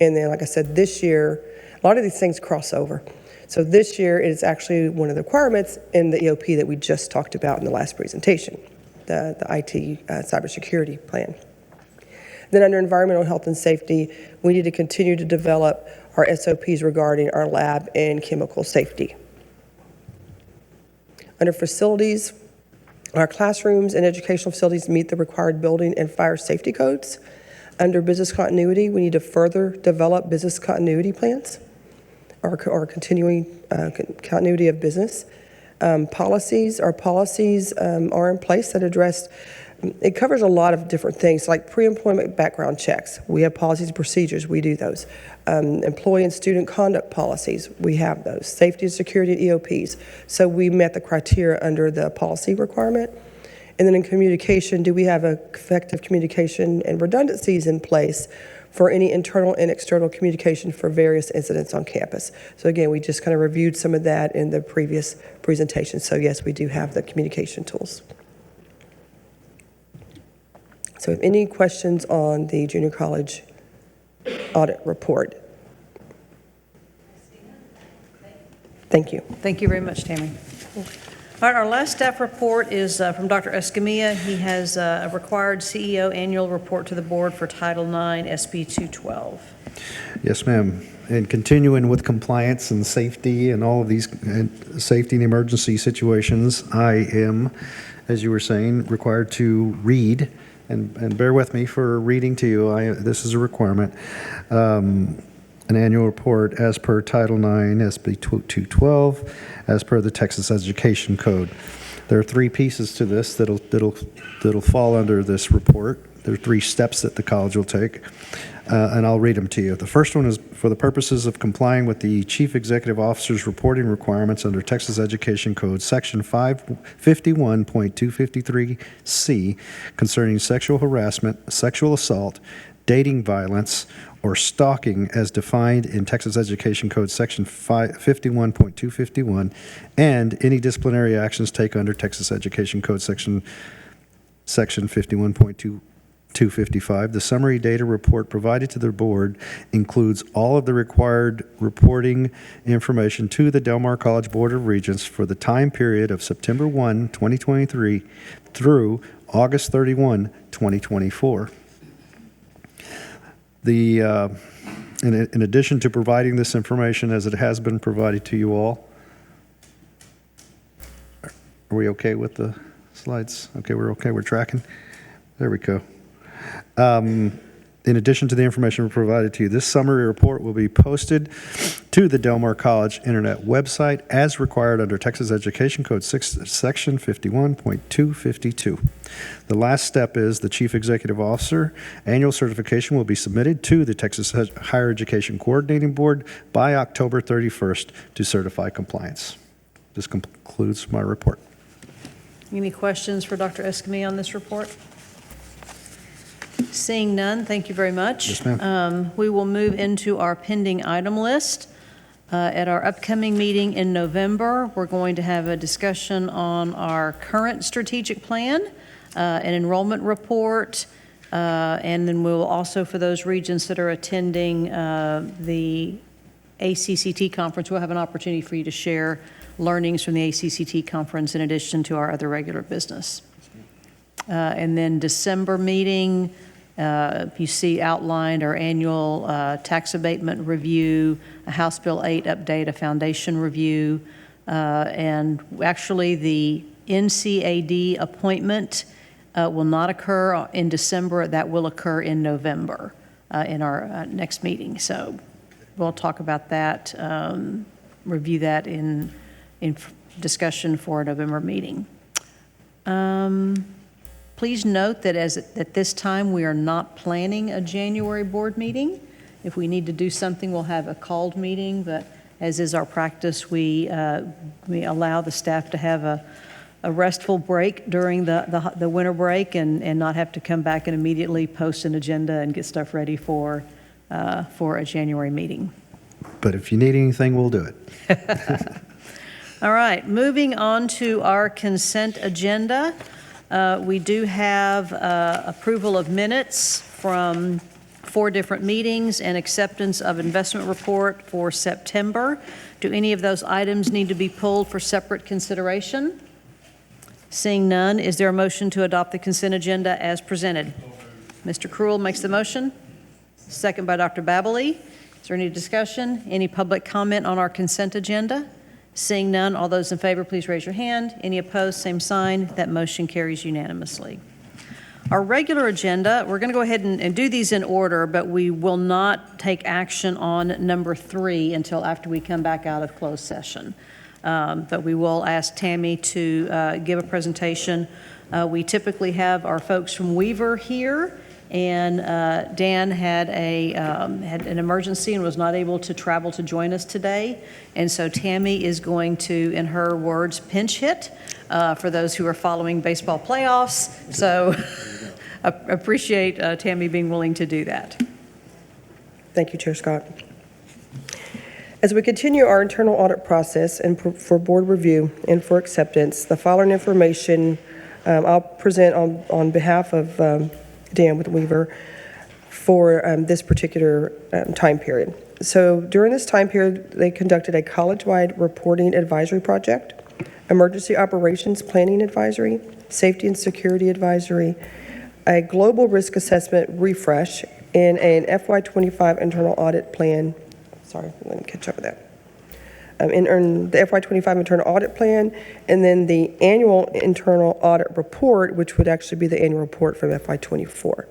And then, like I said, this year, a lot of these things cross over. So this year, it is actually one of the requirements in the EOP that we just talked about in the last presentation, the IT cybersecurity plan. Then under environmental health and safety, we need to continue to develop our SOPs regarding our lab and chemical safety. Under facilities, our classrooms and educational facilities meet the required building and fire safety codes. Under business continuity, we need to further develop business continuity plans or continuing continuity of business. Policies are in place that address. It covers a lot of different things, like pre-employment background checks. We have policies and procedures. We do those. Employee and student conduct policies. We have those. Safety and security and EOPs. So we met the criteria under the policy requirement. And then in communication, do we have effective communication and redundancies in place for any internal and external communication for various incidents on campus? So again, we just kind of reviewed some of that in the previous presentation. So yes, we do have the communication tools. So any questions on the junior college audit report? Thank you. Thank you very much, Tammy. All right, our last staff report is from Dr. Escamilla. He has a required CEO annual report to the board for Title IX, SB 212. Yes, ma'am. And continuing with compliance and safety and all of these safety and emergency situations, I am, as you were saying, required to read, and bear with me for reading to you. This is a requirement. An annual report as per Title IX, SB 212, as per the Texas Education Code. There are three pieces to this that'll fall under this report. There are three steps that the college will take, and I'll read them to you. The first one is for the purposes of complying with the Chief Executive Officer's reporting requirements under Texas Education Code, Section 551.253C, concerning sexual harassment, sexual assault, dating violence, or stalking as defined in Texas Education Code Section 51.251, and any disciplinary actions taken under Texas Education Code Section 51.255. The summary data report provided to the board includes all of the required reporting information to the Del Mar College Board of Regents for the time period of September 1, 2023 through August 31, 2024. In addition to providing this information as it has been provided to you all, are we okay with the slides? Okay, we're okay, we're tracking. There we go. In addition to the information provided to you, this summary report will be posted to the Del Mar College Internet website as required under Texas Education Code Section 51.252. The last step is the Chief Executive Officer annual certification will be submitted to the Texas Higher Education Coordinating Board by October 31st to certify compliance. this concludes my report. Any questions for Dr. Escamilla on this report? Seeing none, thank you very much. Yes, ma'am. We will move into our pending item list. At our upcoming meeting in November, we're going to have a discussion on our current strategic plan, an enrollment report, and then we'll also, for those regions that are attending the ACCT conference, we'll have an opportunity for you to share learnings from the ACCT conference in addition to our other regular business. And then December meeting, you see outlined our annual tax abatement review, a House Bill 8 update, a foundation review, and actually the NCAD appointment will not occur in December. That will occur in November in our next meeting. So we'll talk about that, review that in discussion for a November meeting. Please note that at this time, we are not planning a January board meeting. If we need to do something, we'll have a called meeting, but as is our practice, we allow the staff to have a restful break during the winter break and not have to come back and immediately post an agenda and get stuff ready for a January meeting. But if you need anything, we'll do it. All right, moving on to our consent agenda. We do have approval of minutes from 4 different meetings and acceptance of investment report for September. Do any of those items need to be pulled for separate consideration? Seeing none, is there a motion to adopt the consent agenda as presented? Mr. Cruel makes the motion. Second by Dr. Babbely. Is there any discussion? Any public comment on our consent agenda? Seeing none, all those in favor, please raise your hand. Any opposed, same sign. That motion carries unanimously. Our regular agenda, we're going to go ahead and do these in order, but we will not take action on number 3 until after we come back out of closed session. But we will ask Tammy to give a presentation. We typically have our folks from Weaver here, and Dan had an emergency and was not able to travel to join us today. And so Tammy is going to, in her words, pinch hit for those who are following baseball playoffs. So appreciate Tammy being willing to do that. Thank you, Chair Scott. As we continue our internal audit process and for board review and for acceptance, the following information I'll present on behalf of Dan with Weaver for this particular time period. So during this time period, they conducted a college-wide reporting advisory project, emergency operations planning advisory, safety and security advisory, a global risk assessment refresh, and an FY25 internal audit plan. Sorry, let me catch up with that. In the FY25 internal audit plan, and then the annual internal audit report, which would actually be the annual report from FY24.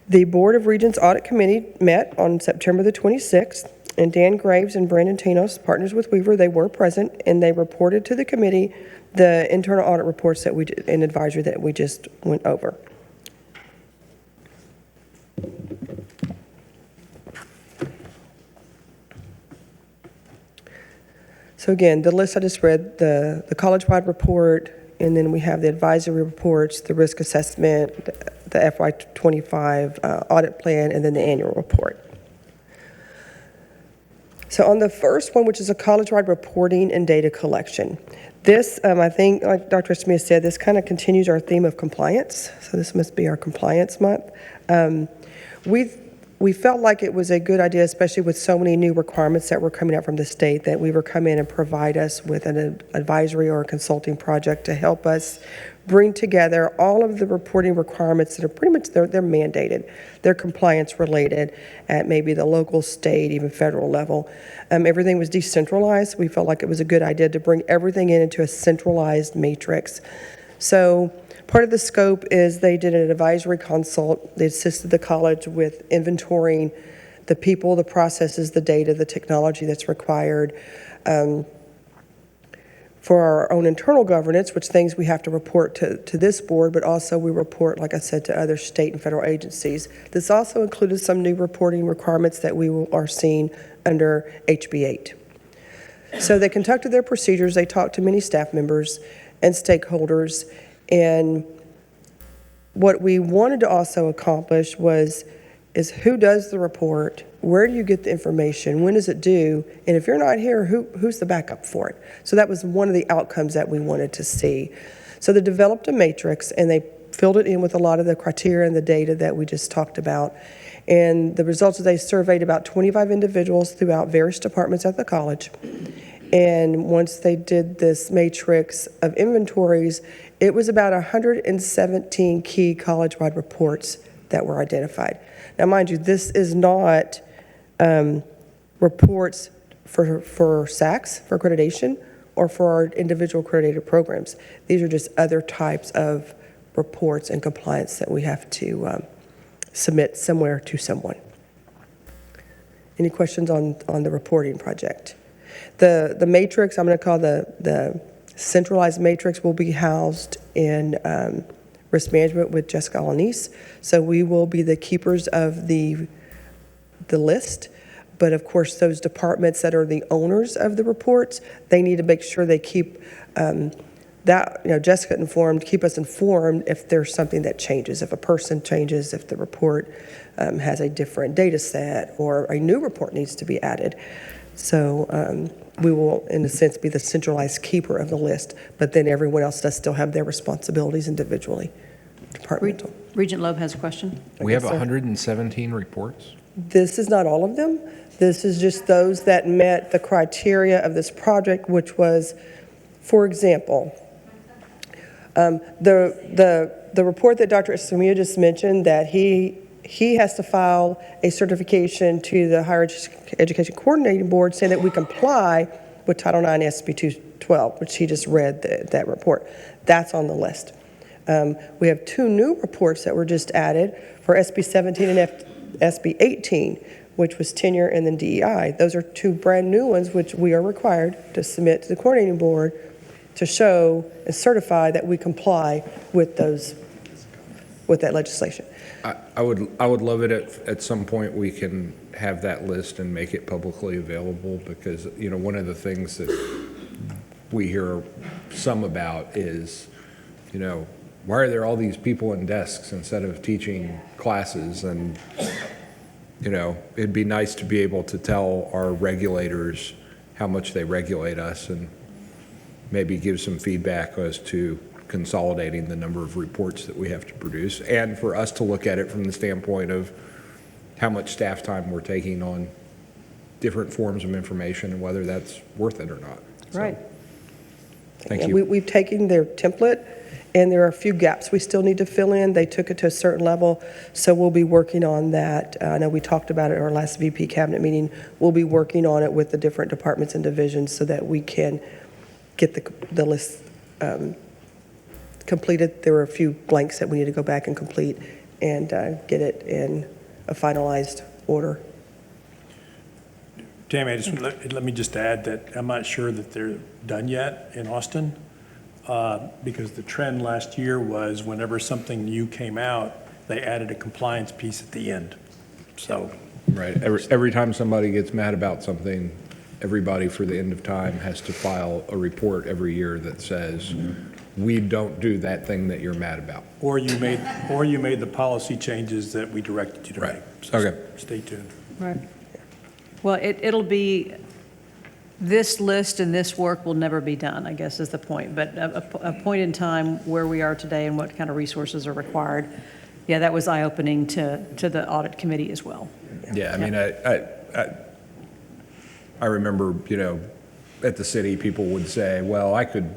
The Board of Regents Audit Committee met on September the 26th, and Dan Graves and Brandon Tanos, partners with Weaver, they were present, and they reported to the committee the internal audit reports that we did, and advisory that we just went over. So again, the list I just read, the college-wide report, and then we have the advisory reports, the risk assessment, the FY25 audit plan, and then the annual report. So on the first one, which is a college-wide reporting and data collection, this, I think, like Dr. Smith said, this kind of continues our theme of compliance. So this must be our compliance month. We felt like it was a good idea, especially with so many new requirements that were coming out from the state, that we would come in and provide us with an advisory or a consulting project to help us bring together all of the reporting requirements that are pretty much, they're mandated. They're compliance related at maybe the local, state, even federal level. Everything was decentralized. We felt like it was a good idea to bring everything into a centralized matrix. So part of the scope is they did an advisory consult. They assisted the college with inventorying the people, the processes, the data, the technology that's required for our own internal governance, which things we have to report to this board, but also we report, like I said, to other state and federal agencies. This also included some new reporting requirements that we are seeing under HB 8. So they conducted their procedures, they talked to many staff members and stakeholders, and what we wanted to also accomplish is who does the report, where do you get the information, when is it due, and if you're not here, who's the backup for it? So that was one of the outcomes that we wanted to see. So they developed a matrix, and they filled it in with a lot of the criteria and the data that we just talked about. And the results is they surveyed about 25 individuals throughout various departments at the college. And once they did this matrix of inventories, it was about 117 key college-wide reports that were identified. Now, mind you, this is not reports for SACs, for accreditation, or for our individual accredited programs. These are just other types of reports and compliance that we have to submit somewhere to someone. Any questions on the reporting project? The matrix, I'm going to call the centralized matrix, will be housed in risk management with Jessica Alanis. So we will be the keepers of the list. But of course, those departments that are the owners of the reports, they need to make sure they keep Jessica informed, keep us informed if there's something that changes, if a person changes, if the report has a different data set or a new report needs to be added. So we will, in a sense, be the centralized keeper of the list, but then everyone else does still have their responsibilities individually, departmental. Regent Loeb has a question. We have Yes, sir. 117 reports? This is not all of them. This is just those that met the criteria of this project, which was, for example, the report that Dr. Escamilla just mentioned, that he has to file a certification to the Higher Education Coordinating Board saying that we comply with Title IX SB 212, which he just read that report. That's on the list. We have 2 new reports that were just added for SB 17 and SB 18, which was tenure and then DEI. Those are 2 brand new ones which we are required to submit to the coordinating board to show and certify that we comply with that legislation. I would love it at some point we can have that list and make it publicly available, because, one of the things that we hear some about is, why are there all these people in desks instead of teaching classes? And, it'd be nice to be able to tell our regulators how much they regulate us and maybe give some feedback as to consolidating the number of reports that we have to produce, and for us to look at it from the standpoint of how much staff time we're taking on different forms of information and whether that's worth it or not. So, Right. Thank you. We've taken their template, and there are a few gaps we still need to fill in. They took it to a certain level, so we'll be working on that. I know we talked about it at our last VP cabinet meeting. We'll be working on it with the different departments and divisions so that we can get the list completed. There were a few blanks that we need to go back and complete and get it in a finalized order. Tammy, let me just add that I'm not sure that they're done yet in Austin, because the trend last year was whenever something new came out, they added a compliance piece at the end. So, Right. Every time somebody gets mad about something, everybody for the end of time has to file a report every year that says, we don't do that thing that you're mad about. or you made the policy changes that we directed you to Right. make. So Okay. Stay tuned. Right. Well, it'll be, this list and this work will never be done, I guess is the point. But a point in time where we are today and what kind of resources are required, yeah, that was eye-opening to the audit committee as well. Yeah, I mean, I remember, at the city, people would say, well, I could,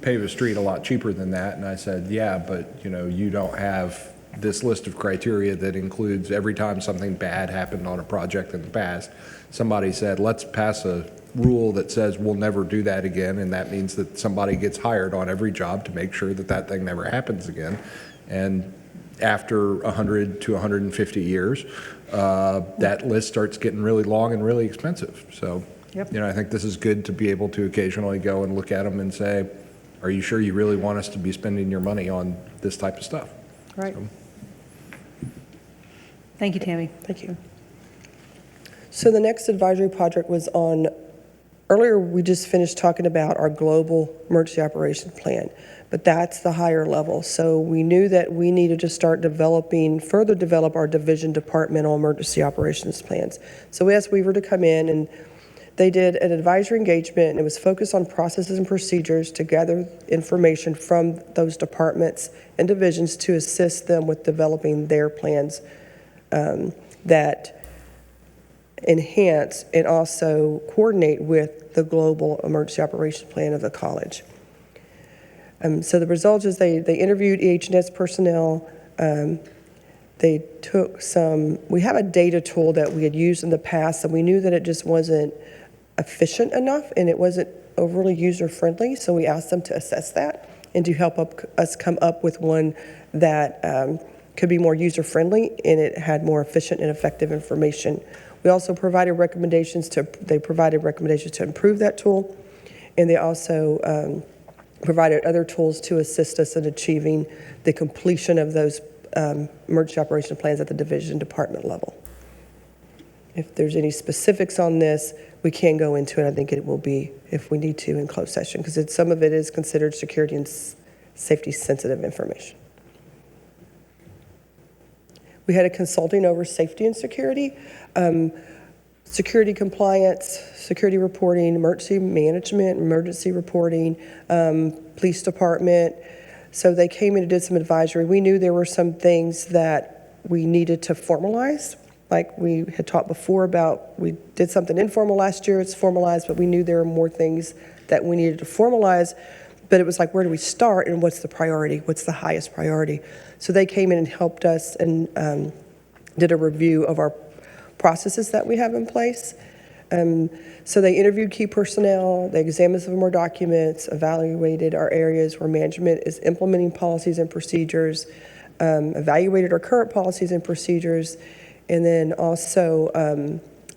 pave a street a lot cheaper than that. And I said, yeah, but, you don't have this list of criteria that includes every time something bad happened on a project in the past. Somebody said, let's pass a rule that says we'll never do that again. And that means that somebody gets hired on every job to make sure that that thing never happens again. And after 100 to 150 years, that list starts getting really long and really expensive. So, Yep. I think this is good to be able to occasionally go and look at them and say, are you sure you really want us to be spending your money on this type of stuff? Right. Thank you, Tammy. Thank you. So the next advisory project was on Earlier, we just finished talking about our global emergency operations plan, but that's the higher level. So we knew that we needed to start further develop our division departmental emergency operations plans. So we asked Weaver to come in, and they did an advisory engagement, and it was focused on processes and procedures to gather information from those departments and divisions to assist them with developing their plans that enhance and also coordinate with the global emergency operations plan of the college. So the results is they interviewed EH&S personnel. They took we have a data tool that we had used in the past, and we knew that it just wasn't efficient enough and it wasn't overly user-friendly, so we asked them to assess that and to help us come up with one that could be more user-friendly and it had more efficient and effective information. We also provided recommendations to improve that tool, and they also provided other tools to assist us in achieving the completion of those emergency operation plans at the division department level. If there's any specifics on this, we can go into it. I think it will be, if we need to, in closed session, because some of it is considered security and safety sensitive information. We had a consulting over safety and security, security compliance, security reporting, emergency management, emergency reporting, police department. So they came in and did some advisory. We knew there were some things that we needed to formalize. Like we had talked before about, we did something informal last year, it's formalized, but we knew there were more things that we needed to formalize. But it was like, where do we start and what's the priority? What's the highest priority? So they came in and helped us and did a review of our processes that we have in place. So they interviewed key personnel, they examined some more documents, evaluated our areas where management is implementing policies and procedures, evaluated our current policies and procedures, and then also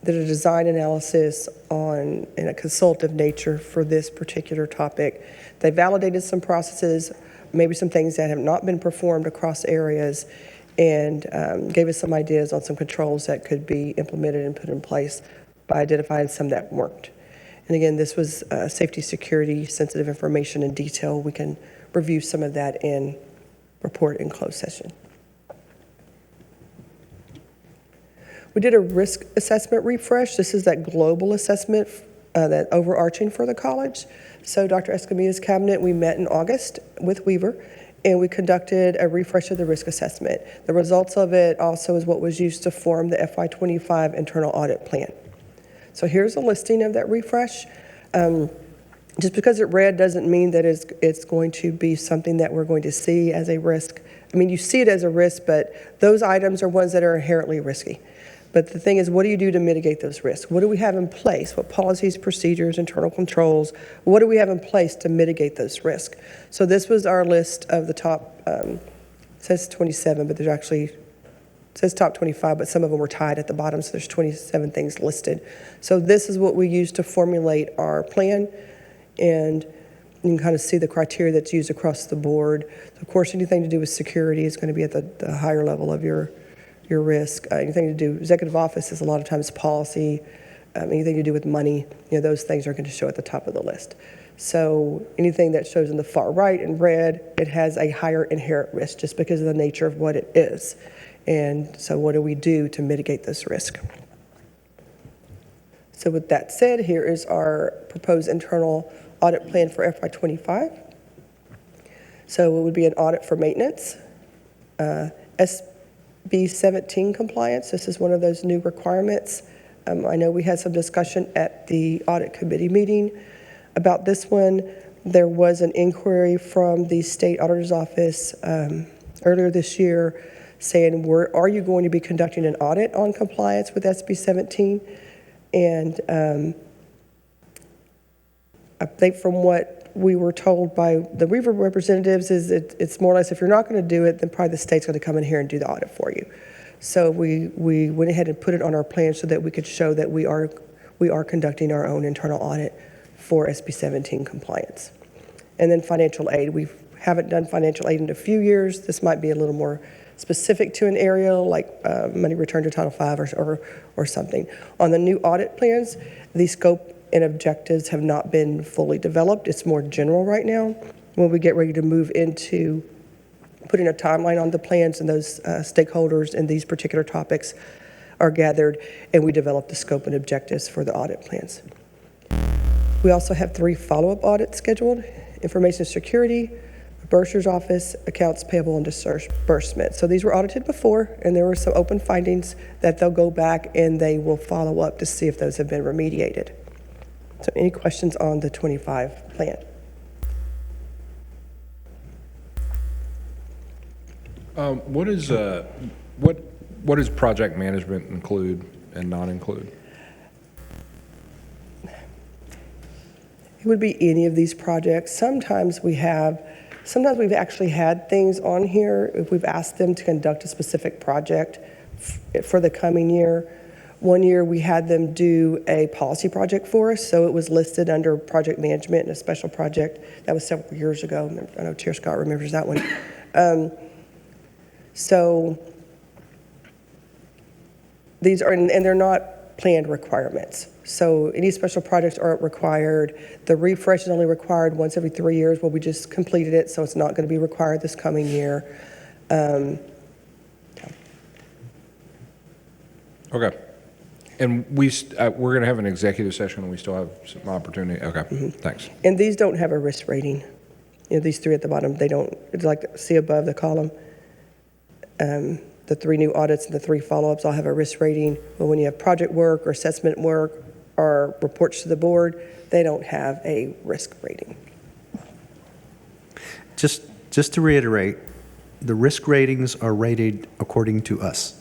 did a design analysis in a consultative nature for this particular topic. They validated some processes, maybe some things that have not been performed across areas, and gave us some ideas on some controls that could be implemented and put in place by identifying some that worked. And again, this was safety, security, sensitive information in detail. We can review some of that and report in closed session. We did a risk assessment refresh. This is that global assessment, that overarching for the college. So Dr. Escamilla's cabinet, we met in August with Weaver, and we conducted a refresh of the risk assessment. The results of it also is what was used to form the FY25 internal audit plan. So here's a listing of that refresh. Just because it read doesn't mean that it's going to be something that we're going to see as a risk. I mean, you see it as a risk, but those items are ones that are inherently risky. But the thing is, what do you do to mitigate those risks? What do we have in place? What policies, procedures, internal controls, what do we have in place to mitigate those risks? So this was our list of the top, it says 27, but there's actually, it says top 25, but some of them were tied at the bottom, so there's 27 things listed. So this is what we use to formulate our plan, and you can kind of see the criteria that's used across the board. Of course, anything to do with security is going to be at the higher level of your risk. Anything to do, executive office is a lot of times policy, anything to do with money, those things are going to show at the top of the list. So anything that shows in the far right in red, it has a higher inherent risk just because of the nature of what it is. And so what do we do to mitigate this risk? So with that said, here is our proposed internal audit plan for FY25. So it would be an audit for maintenance, SB17 compliance. This is one of those new requirements. I know we had some discussion at the audit committee meeting about this one. There was an inquiry from the state auditor's office earlier this year saying, are you going to be conducting an audit on compliance with SB17? And I think from what we were told by the Weaver representatives is that it's more or less, if you're not going to do it, then probably the state's going to come in here and do the audit for you. So we went ahead and put it on our plan so that we could show that we are conducting our own internal audit for SB17 compliance. And then financial aid. We haven't done financial aid in a few years. This might be a little more specific to an area like money returned to Title V or something. On the new audit plans, the scope and objectives have not been fully developed. It's more general right now. When we get ready to move into putting a timeline on the plans and those stakeholders and these particular topics are gathered, and we develop the scope and objectives for the audit plans. We also have 3 follow-up audits scheduled: information security, bursar's office, accounts payable, and disbursement. So these were audited before, and there were some open findings that they'll go back and they will follow up to see if those have been remediated. So any questions on the 25 plan? What does project management include and not include? It would be any of these projects. Sometimes we've actually had things on here if we've asked them to conduct a specific project for the coming year. One year we had them do a policy project for us, so it was listed under project management and a special project. That was several years ago. I know Chair Scott remembers that one. So these are, and they're not planned requirements. So any special projects aren't required. The refresh is only required once every 3 years. Well, we just completed it, so it's not going to be required this coming year. Okay. And we're going to have an executive session, and we still have some opportunity. Okay, thanks. And these don't have a risk rating. You know, these 3 at the bottom, they don't. It's like see above the column. The 3 new audits and the 3 follow-ups all have a risk rating. But when you have project work or assessment work or reports to the board, they don't have a risk rating. Just to reiterate, the risk ratings are rated according to us.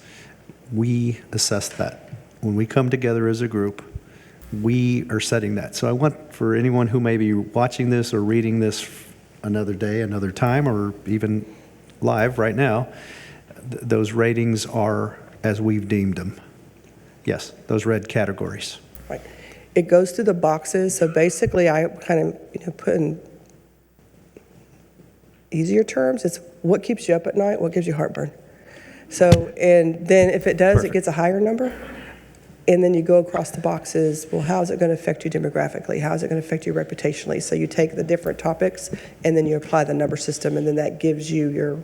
We assess that. When we come together as a group, we are setting that. So I want for anyone who may be watching this or reading this another day, another time, or even live right now, those ratings are as we've deemed them. Yes, those red categories. Right. It goes through the boxes. So basically, I kind of put in easier terms. It's what keeps you up at night, what gives you heartburn. So, and then if it does, Perfect. It gets a higher number. And then you go across the boxes. Well, how is it going to affect you demographically? How is it going to affect you reputationally? So you take the different topics and then you apply the number system, and then that gives you your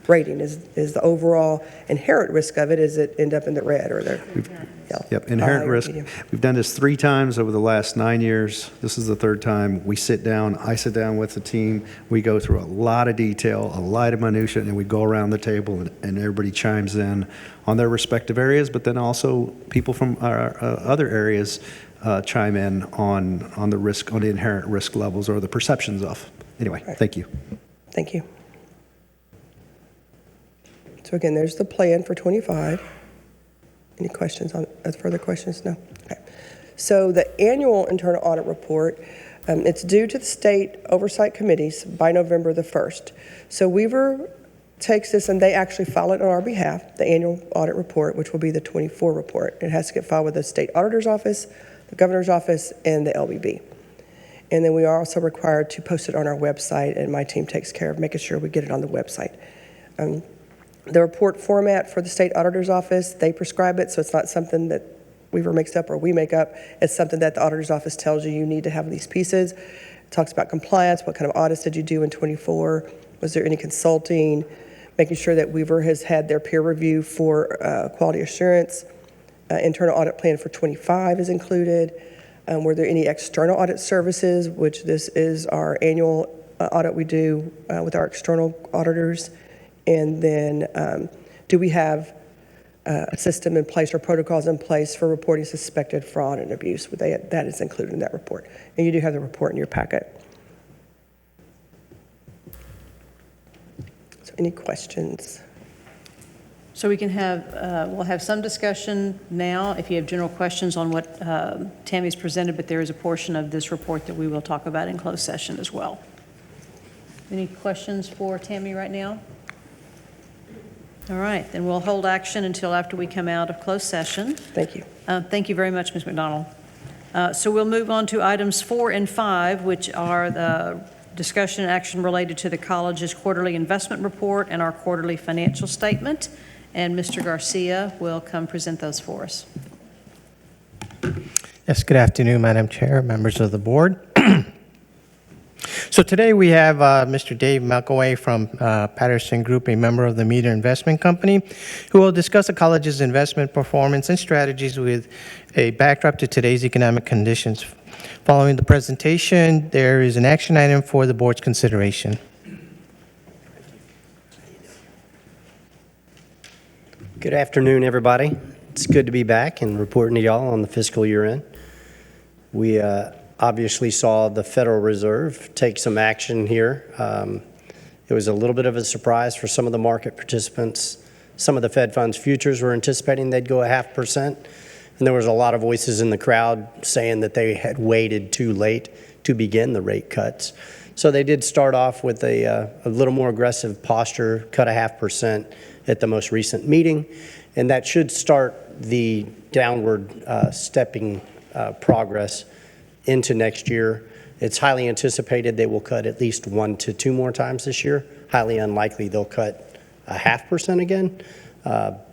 rating. Is the overall inherent risk of it, is it end up in the red or the yellow? Yep, inherent high or risk. medium? We've done this 3 times over the last 9 years. This is the 3rd time. We sit down, I sit down with the team. We go through a lot of detail, a lot of minutia, and we go around the table and everybody chimes in on their respective areas, but then also people from our other areas chime in on the risk, on the inherent risk levels or the perceptions of. Anyway, Right. Thank you. Thank you. So again, there's the plan for 25. Any questions on, further questions? No? Okay. So the annual internal audit report, it's due to the state oversight committees by November the 1st. So Weaver takes this and they actually file it on our behalf, the annual audit report, which will be the 24 report. It has to get filed with the state auditor's office, the governor's office, and the LBB. And then we are also required to post it on our website, and my team takes care of making sure we get it on the website. The report format for the state auditor's office, they prescribe it, so it's not something that Weaver makes up or we make up. It's something that the auditor's office tells you need to have these pieces. It talks about compliance, what kind of audits did you do in 24, was there any consulting, making sure that Weaver has had their peer review for quality assurance. Internal audit plan for 25 is included. Were there any external audit services, which this is our annual audit we do with our external auditors. And then do we have a system in place or protocols in place for reporting suspected fraud and abuse? That is included in that report. And you do have the report in your packet. So any questions? So we can have, we'll have some discussion now if you have general questions on what Tammy's presented, but there is a portion of this report that we will talk about in closed session as well. Any questions for Tammy right now? All right, then we'll hold action until after we come out of closed session. Thank you. Thank you very much, Ms. McDonald. So we'll move on to items 4 and 5, which are the discussion and action related to the college's quarterly investment report and our quarterly financial statement. And Mr. Garcia will come present those for us. Yes, good afternoon, Madam Chair, members of the board. So today we have Mr. Dave McAway from Patterson Group, a member of the Meter Investment Company, who will discuss the college's investment performance and strategies with a backdrop to today's economic conditions. Following the presentation, there is an action item for the board's consideration. Good afternoon, everybody. It's good to be back and reporting to y'all on the fiscal year end. We obviously saw the Federal Reserve take some action here. It was a little bit of a surprise for some of the market participants. Some of the Fed funds futures were anticipating they'd go 0.5%, and there was a lot of voices in the crowd saying that they had waited too late to begin the rate cuts. So they did start off with a little more aggressive posture, cut 0.5% at the most recent meeting, and that should start the downward stepping progress into next year. It's highly anticipated they will cut at least 1 to 2 more times this year. Highly unlikely they'll cut 0.5% again.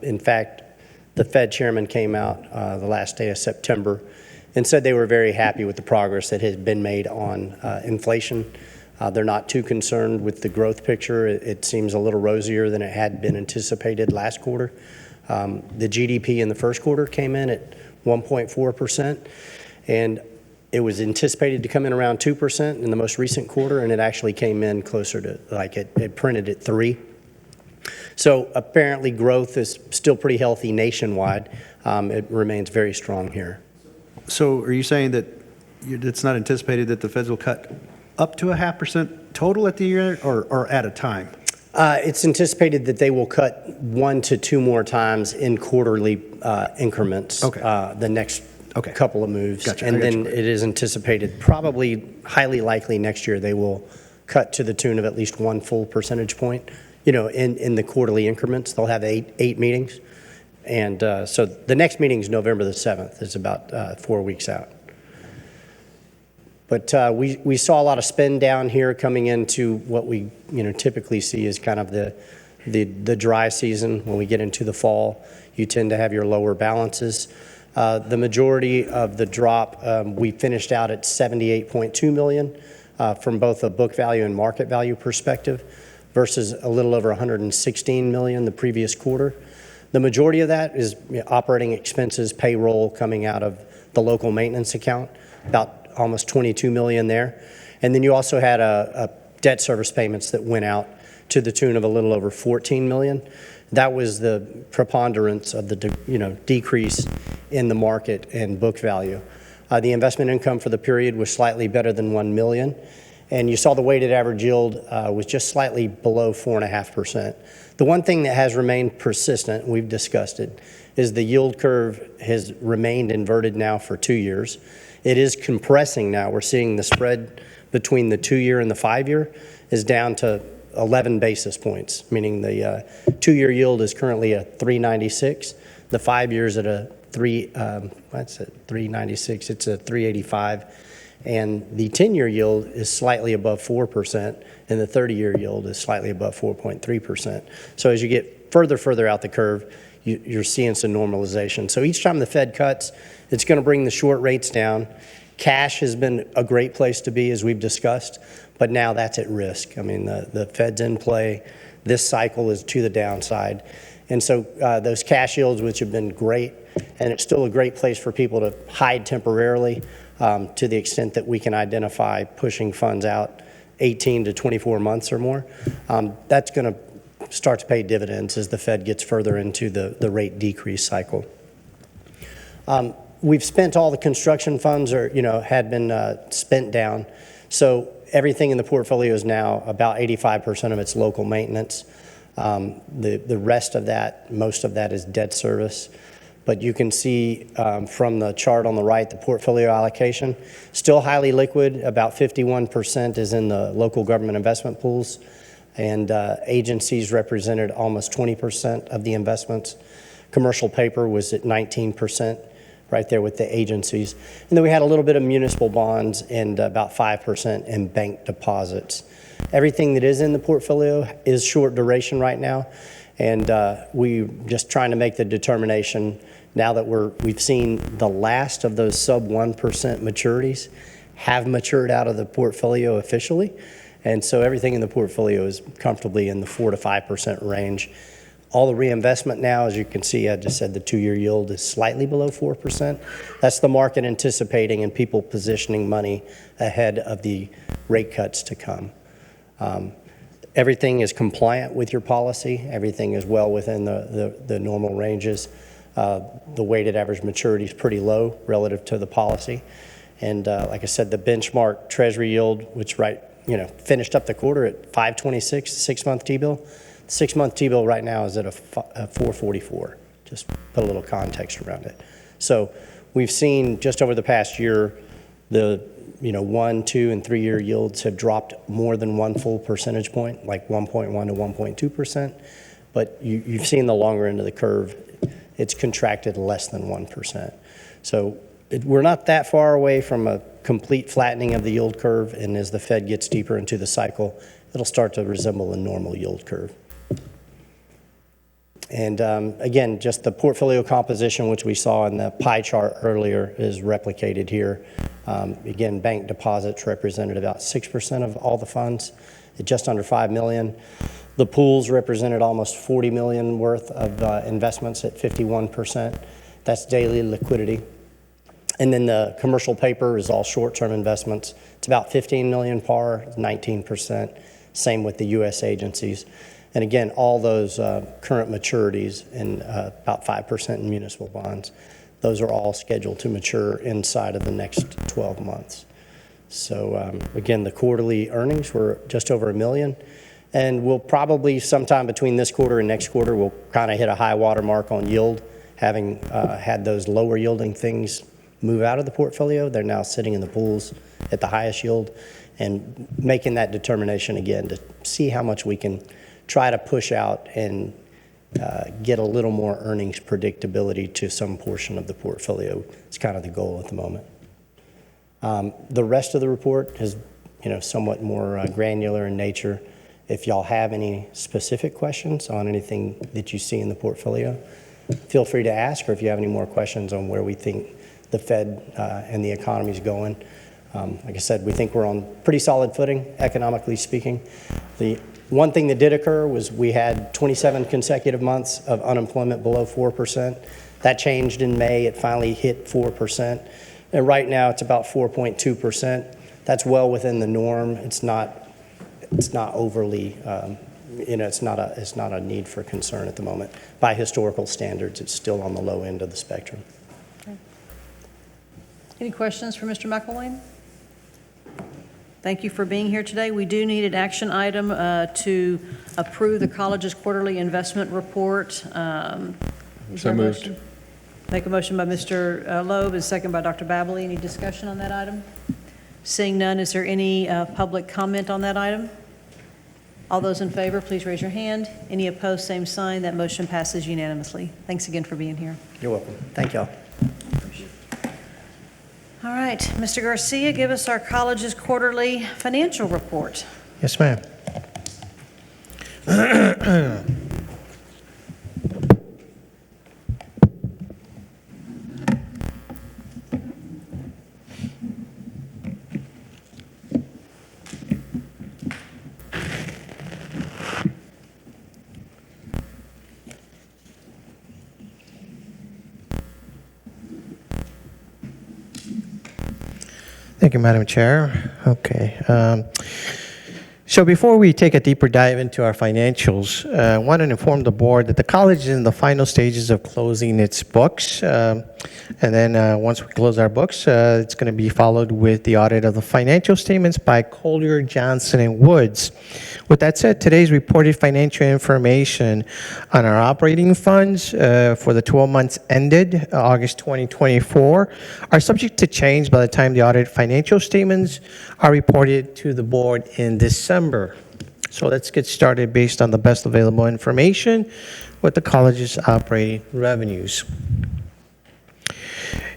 In fact, the Fed chairman came out the last day of September and said they were very happy with the progress that has been made on inflation. They're not too concerned with the growth picture. It seems a little rosier than it had been anticipated last quarter. The GDP in the first quarter came in at 1.4%, and it was anticipated to come in around 2% in the most recent quarter, and it actually came in closer to, like it printed at 3%. So apparently growth is still pretty healthy nationwide. It remains very strong here. So are you saying that it's not anticipated that the Feds will cut up to 0.5% total at the year or at a time? It's anticipated that they will cut 1 to 2 more times in quarterly increments. Okay. The next Okay. couple of moves. Gotcha. And then it is anticipated, probably highly likely next year, they will cut to the tune of at least 1 full percentage point, in the quarterly increments. They'll have eight meetings. And so the next meeting is November the 7th. It's about 4 weeks out. But we saw a lot of spend down here coming into what we typically see as kind of the dry season. When we get into the fall, you tend to have your lower balances. The majority of the drop, we finished out at $78.2 million from both a book value and market value perspective versus a little over $116 million the previous quarter. The majority of that is operating expenses, payroll coming out of the local maintenance account, about almost $22 million there. And then you also had a debt service payments that went out to the tune of a little over $14 million. That was the preponderance of the decrease in the market and book value. The investment income for the period was slightly better than $1 million. And you saw the weighted average yield was just slightly below 4.5%. The one thing that has remained persistent, we've discussed it, is the yield curve has remained inverted now for 2 years. It is compressing now. We're seeing the spread between the 2-year and the 5-year is down to 11 basis points, meaning the 2-year yield is currently at 396. The 5-year is at a 396. It's a 385, and the 10-year yield is slightly above 4%, and the 30-year yield is slightly above 4.3%. So as you get further out the curve, you're seeing some normalization. So each time the Fed cuts, it's going to bring the short rates down. Cash has been a great place to be, as we've discussed, but now that's at risk. I mean, the Fed's in play. This cycle is to the downside. And so those cash yields, which have been great, and it's still a great place for people to hide temporarily to the extent that we can identify pushing funds out 18 to 24 months or more. That's going to start to pay dividends as the Fed gets further into the rate decrease cycle. We've spent all the construction funds had been spent down. So everything in the portfolio is now about 85% of its local maintenance. The rest of that, most of that is debt service. But you can see from the chart on the right, the portfolio allocation, still highly liquid. About 51% is in the local government investment pools, and agencies represented almost 20% of the investments. Commercial paper was at 19%, right there with the agencies. And then we had a little bit of municipal bonds and about 5% in bank deposits. Everything that is in the portfolio is short duration right now, and we just trying to make the determination now that we've seen the last of those sub 1% maturities have matured out of the portfolio officially. And so everything in the portfolio is comfortably in the 4 to 5% range. All the reinvestment now, as you can see, I just said the 2-year yield is slightly below 4%. That's the market anticipating and people positioning money ahead of the rate cuts to come. Everything is compliant with your policy. Everything is well within the normal ranges. The weighted average maturity is pretty low relative to the policy. And like I said, the benchmark Treasury yield, which finished up the quarter at 5.26, 6-month T-bill. 6-month T-bill right now is at a 4.44. Just put a little context around it. So we've seen just over the past year, the 1, 2, and 3-year yields have dropped more than 1 full percentage point, like 1.1 to 1.2%. But you've seen the longer end of the curve, it's contracted less than 1%. So we're not that far away from a complete flattening of the yield curve, and as the Fed gets deeper into the cycle, it'll start to resemble a normal yield curve. And again, just the portfolio composition, which we saw in the pie chart earlier, is replicated here. Again, bank deposits represented about 6% of all the funds, at just under $5 million. The pools represented almost $40 million worth of investments at 51%. That's daily liquidity. And then the commercial paper is all short-term investments. It's about $15 million par, 19%. Same with the U.S. agencies. And again, all those current maturities and about 5% in municipal bonds, those are all scheduled to mature inside of the next 12 months. So again, the quarterly earnings were just over $1 million. And we'll probably sometime between this quarter and next quarter, we'll kind of hit a high water mark on yield, having had those lower yielding things move out of the portfolio. They're now sitting in the pools at the highest yield, and making that determination again to see how much we can try to push out and get a little more earnings predictability to some portion of the portfolio. It's kind of the goal at the moment. The rest of the report is somewhat more granular in nature. If y'all have any specific questions on anything that you see in the portfolio, feel free to ask, or if you have any more questions on where we think the Fed and the economy is going. Like I said, we think we're on pretty solid footing, economically speaking. The one thing that did occur was we had 27 consecutive months of unemployment below 4%. That changed in May. It finally hit 4%. And right now it's about 4.2%. That's well within the norm. It's not overly, it's not a need for concern at the moment. By historical standards, it's still on the low end of the spectrum. Any questions for Mr. McElwain? Thank you for being here today. We do need an action item to approve the college's quarterly investment report. Is there a motion? Make a motion by Mr. Loeb and second by Dr. Babley. Any discussion on that item? Seeing none, is there any public comment on that item? All those in favor, please raise your hand. Any opposed, same sign. That motion passes unanimously. Thanks again for being here. You're welcome. Thank y'all. All right, Mr. Garcia, give us our college's quarterly financial report. Yes, ma'am. Thank you, Madam Chair. Okay. So before we take a deeper dive into our financials, I want to inform the board that the college is in the final stages of closing its books. And then once we close our books, it's going to be followed with the audit of the financial statements by Collier, Johnson, and Woods. With that said, today's reported financial information on our operating funds for the 12 months ended August 2024 are subject to change by the time the audited financial statements are reported to the board in December. So let's get started based on the best available information with the college's operating revenues.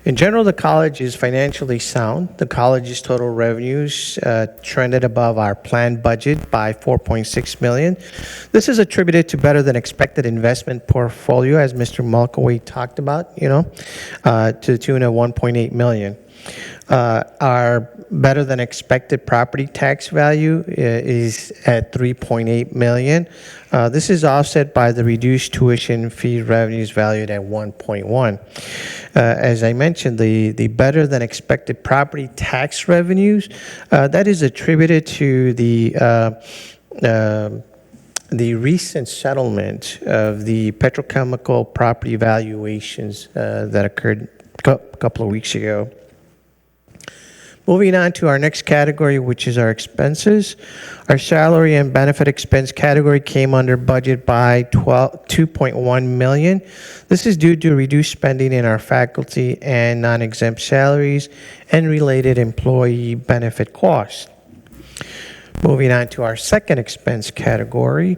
In general, the college is financially sound. The college's total revenues trended above our planned budget by $4.6 million. This is attributed to better than expected investment portfolio, as Mr. Malkaway talked about, to the tune of $1.8 million. Our better than expected property tax value is at $3.8 million. This is offset by the reduced tuition fee revenues valued at $1.1. As I mentioned, the better than expected property tax revenues, that is attributed to the recent settlement of the petrochemical property valuations that occurred a couple of weeks ago. Moving on to our next category, which is our expenses. Our salary and benefit expense category came under budget by $2.1 million. This is due to reduced spending in our faculty and non-exempt salaries and related employee benefit costs. Moving on to our second expense category,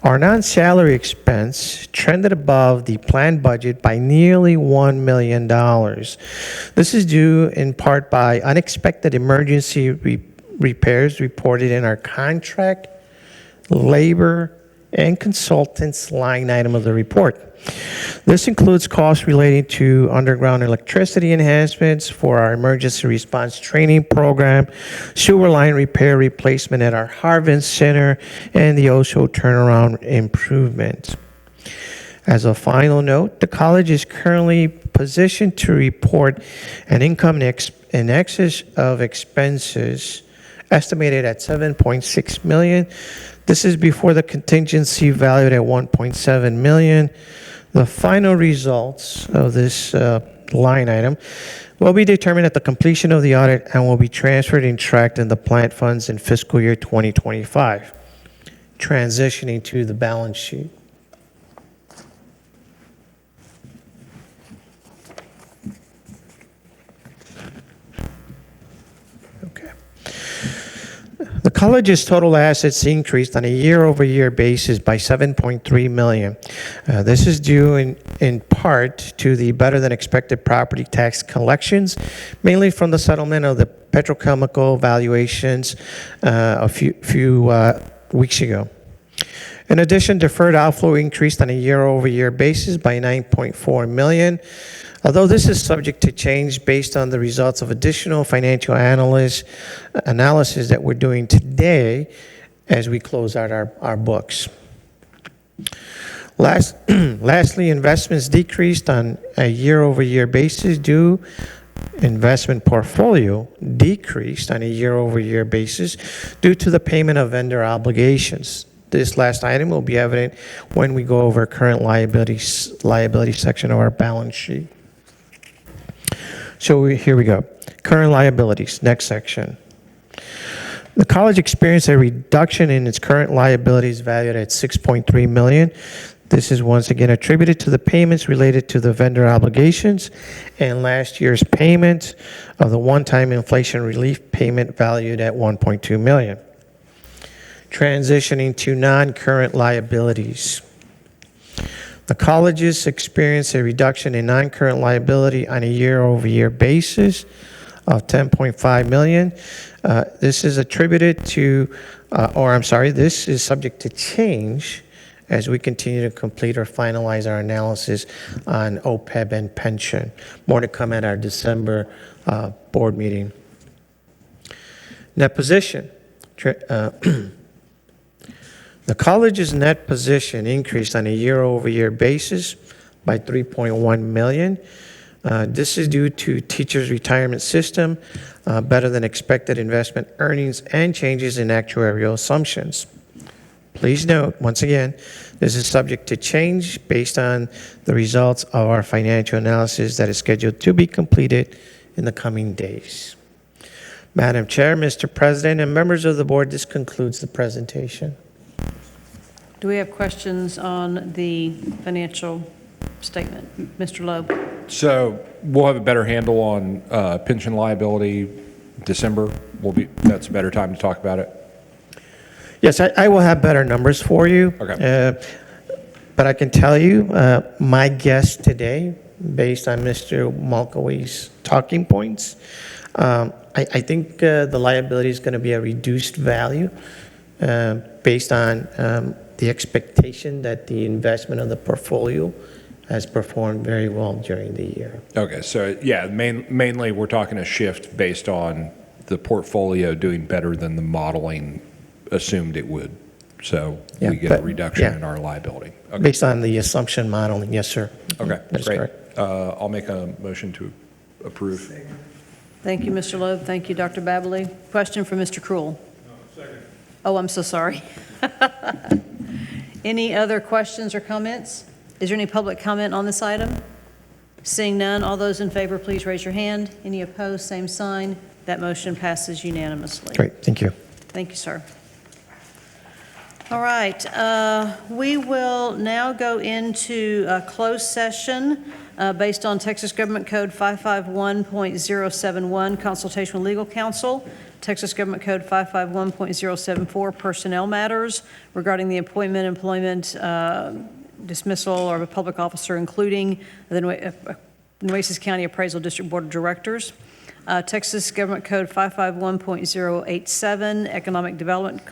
our non-salary expense trended above the planned budget by nearly $1 million. This is due in part by unexpected emergency repairs reported in our contract, labor, and consultants line item of the report. This includes costs relating to underground electricity enhancements for our emergency response training program, sewer line repair replacement at our Harvin Center, and the OSHO turnaround improvement. As a final note, the college is currently positioned to report an income in excess of expenses estimated at $7.6 million. This is before the contingency valued at $1.7 million. The final results of this line item will be determined at the completion of the audit and will be transferred and tracked in the plant funds in fiscal year 2025. Transitioning to the balance sheet. The college's total assets increased on a year-over-year basis by $7.3 million. This is due in part to the better-than-expected property tax collections, mainly from the settlement of the petrochemical valuations a few weeks ago. In addition, deferred outflow increased on a year-over-year basis by $9.4 million. Although this is subject to change based on the results of additional financial analysis that we're doing today as we close out our books. Lastly, investments decreased on a year-over-year basis investment portfolio decreased on a year-over-year basis due to the payment of vendor obligations. This last item will be evident when we go over current liability section of our balance sheet. So here we go. Current liabilities, next section. The college experienced a reduction in its current liabilities valued at $6.3 million. This is once again attributed to the payments related to the vendor obligations and last year's payment of the one-time inflation relief payment valued at $1.2 million. Transitioning to non-current liabilities. The colleges experienced a reduction in non-current liability on a year-over-year basis of $10.5 million. This is attributed to, this is subject to change as we continue to complete or finalize our analysis on OPEB and pension. More to come at our December board meeting. Net position. The college's net position increased on a year-over-year basis by $3.1 million. This is due to teachers' retirement system, better than expected investment earnings, and changes in actuarial assumptions. Please note, once again, this is subject to change based on the results of our financial analysis that is scheduled to be completed in the coming days. Madam Chair, Mr. President, and members of the board, this concludes the presentation. Do we have questions on the financial statement? Mr. Loeb? So we'll have a better handle on pension liability December. That's a better time to talk about it. Yes, I will have better numbers for you. Okay. But I can tell you, my guess today based on Mr. Malkaway's talking points. I think the liability is going to be a reduced value based on the expectation that the investment of the portfolio has performed very well during the year. Okay, so yeah, mainly we're talking a shift based on the portfolio doing better than the modeling assumed it would. So Yeah, we get a but- reduction yeah. in our liability. Okay, Based on the assumption modeling, yes, sir. okay, That's great. correct. I'll make a motion to approve. Thank you, Mr. Loeb. Thank you, Dr. Babley. Question from Mr. Krul. Oh, I'm so sorry. Any other questions or comments? Is there any public comment on this item? Seeing none, all those in favor, please raise your hand. Any opposed, same sign. That motion passes unanimously. Great, thank you. Thank you, sir. All right, we will now go into a closed session based on Texas Government Code 551.071, consultation with legal counsel, Texas Government Code 551.074, personnel matters regarding the appointment, employment, dismissal of a public officer, including the Nueces County Appraisal District Board of Directors. Texas Government Code 551.087, economic development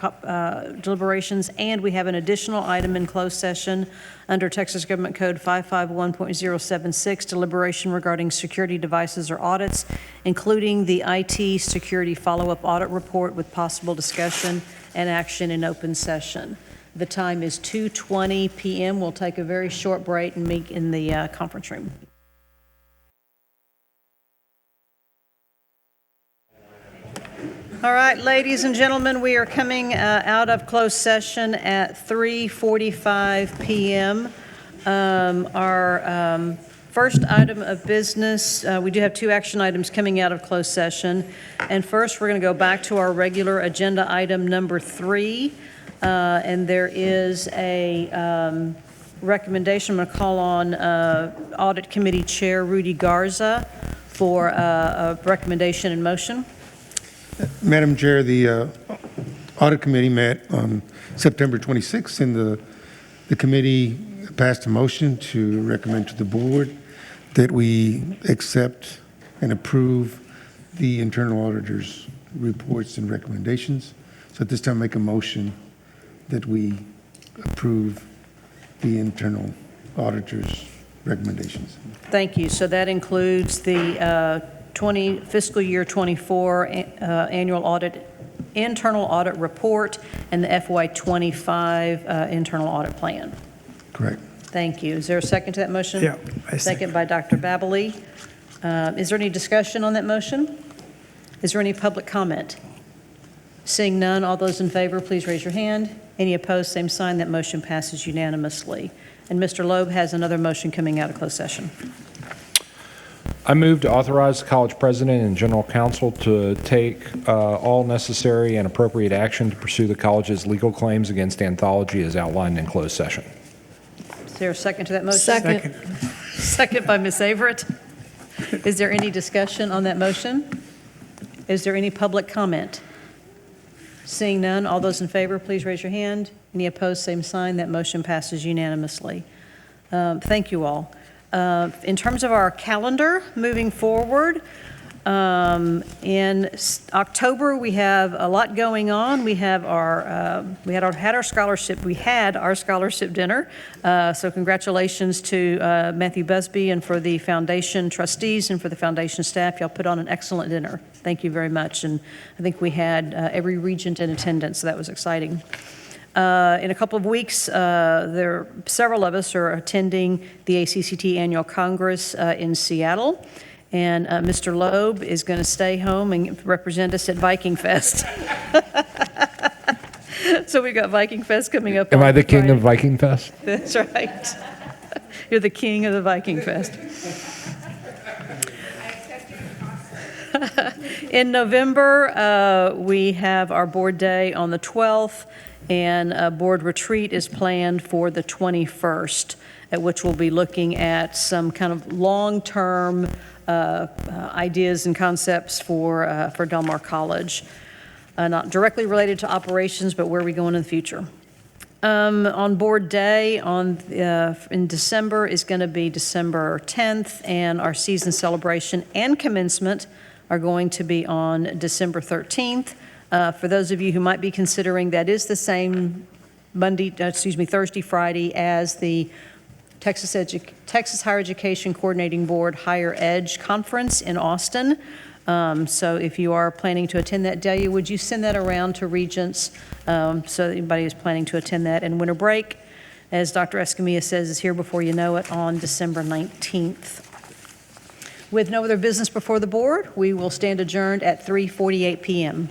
deliberations, and we have an additional item in closed session under Texas Government Code 551.076, deliberation regarding security devices or audits, including the IT security follow-up audit report with possible discussion and action in open session. The time is 2:20 p.m. We'll take a very short break and meet in the conference room. All right, ladies and gentlemen, we are coming out of closed session at 3:45 p.m. Our first item of business, we do have two action items coming out of closed session. And first, we're going to go back to our regular agenda item number 3. And there is a recommendation. I'm going to call on Audit Committee Chair Rudy Garza for a recommendation and motion. Madam Chair, the Audit Committee met on September 26th, and the committee passed a motion to recommend to the board that we accept and approve the internal auditor's reports and recommendations. So at this time, make a motion that we approve the internal auditor's recommendations. Thank you. So that includes the fiscal year 24 annual audit, internal audit report, and the FY25 internal audit plan. Correct. Thank you. Is there a second to that motion? Yeah, I Second by Dr. Babley. Is there any discussion on that motion? Is there any public comment? Seeing none, all those in favor, please raise your hand. Any opposed, same sign. That motion passes unanimously. And Mr. Loeb has another motion coming out of closed session. I move to authorize the college president and general counsel to take all necessary and appropriate action to pursue the college's legal claims against Anthology as outlined in closed session. Is there a second to that motion? Second. Second by Ms. Averett. Is there any discussion on that motion? Is there any public comment? Seeing none, all those in favor, please raise your hand. Any opposed, same sign. That motion passes unanimously. Thank you all. In terms of our calendar moving forward, in October we have a lot going on. We have our scholarship dinner. So congratulations to Matthew Busby and for the foundation trustees and for the foundation staff. Y'all put on an excellent dinner. Thank you very much. And I think we had every regent in attendance, so that was exciting. In a couple of weeks, several of us are attending the ACCT Annual Congress in Seattle, and Mr. Loeb is going to stay home and represent us at Viking Fest. So we've got Viking Fest coming up. Am I the king Friday. of Viking Fest? That's right. You're the king of the Viking Fest. In November, we have our board day on the 12th, and a board retreat is planned for the 21st, at which we'll be looking at some kind of long-term ideas and concepts for Del Mar College, not directly related to operations, but where are we going in the future. On Board Day in December is going to be December 10th, and our season celebration and commencement are going to be on December 13th. For those of you who might be considering, that is the same Thursday, Friday as the Texas Higher Education Coordinating Board Higher Edge Conference in Austin. So if you are planning to attend that, Delia, would you send that around to Regents so that anybody who's planning to attend that? And winter break, as Dr. Escamilla says, is here before you know it on December 19th. With no other business before the board, we will stand adjourned at 3:48 p.m.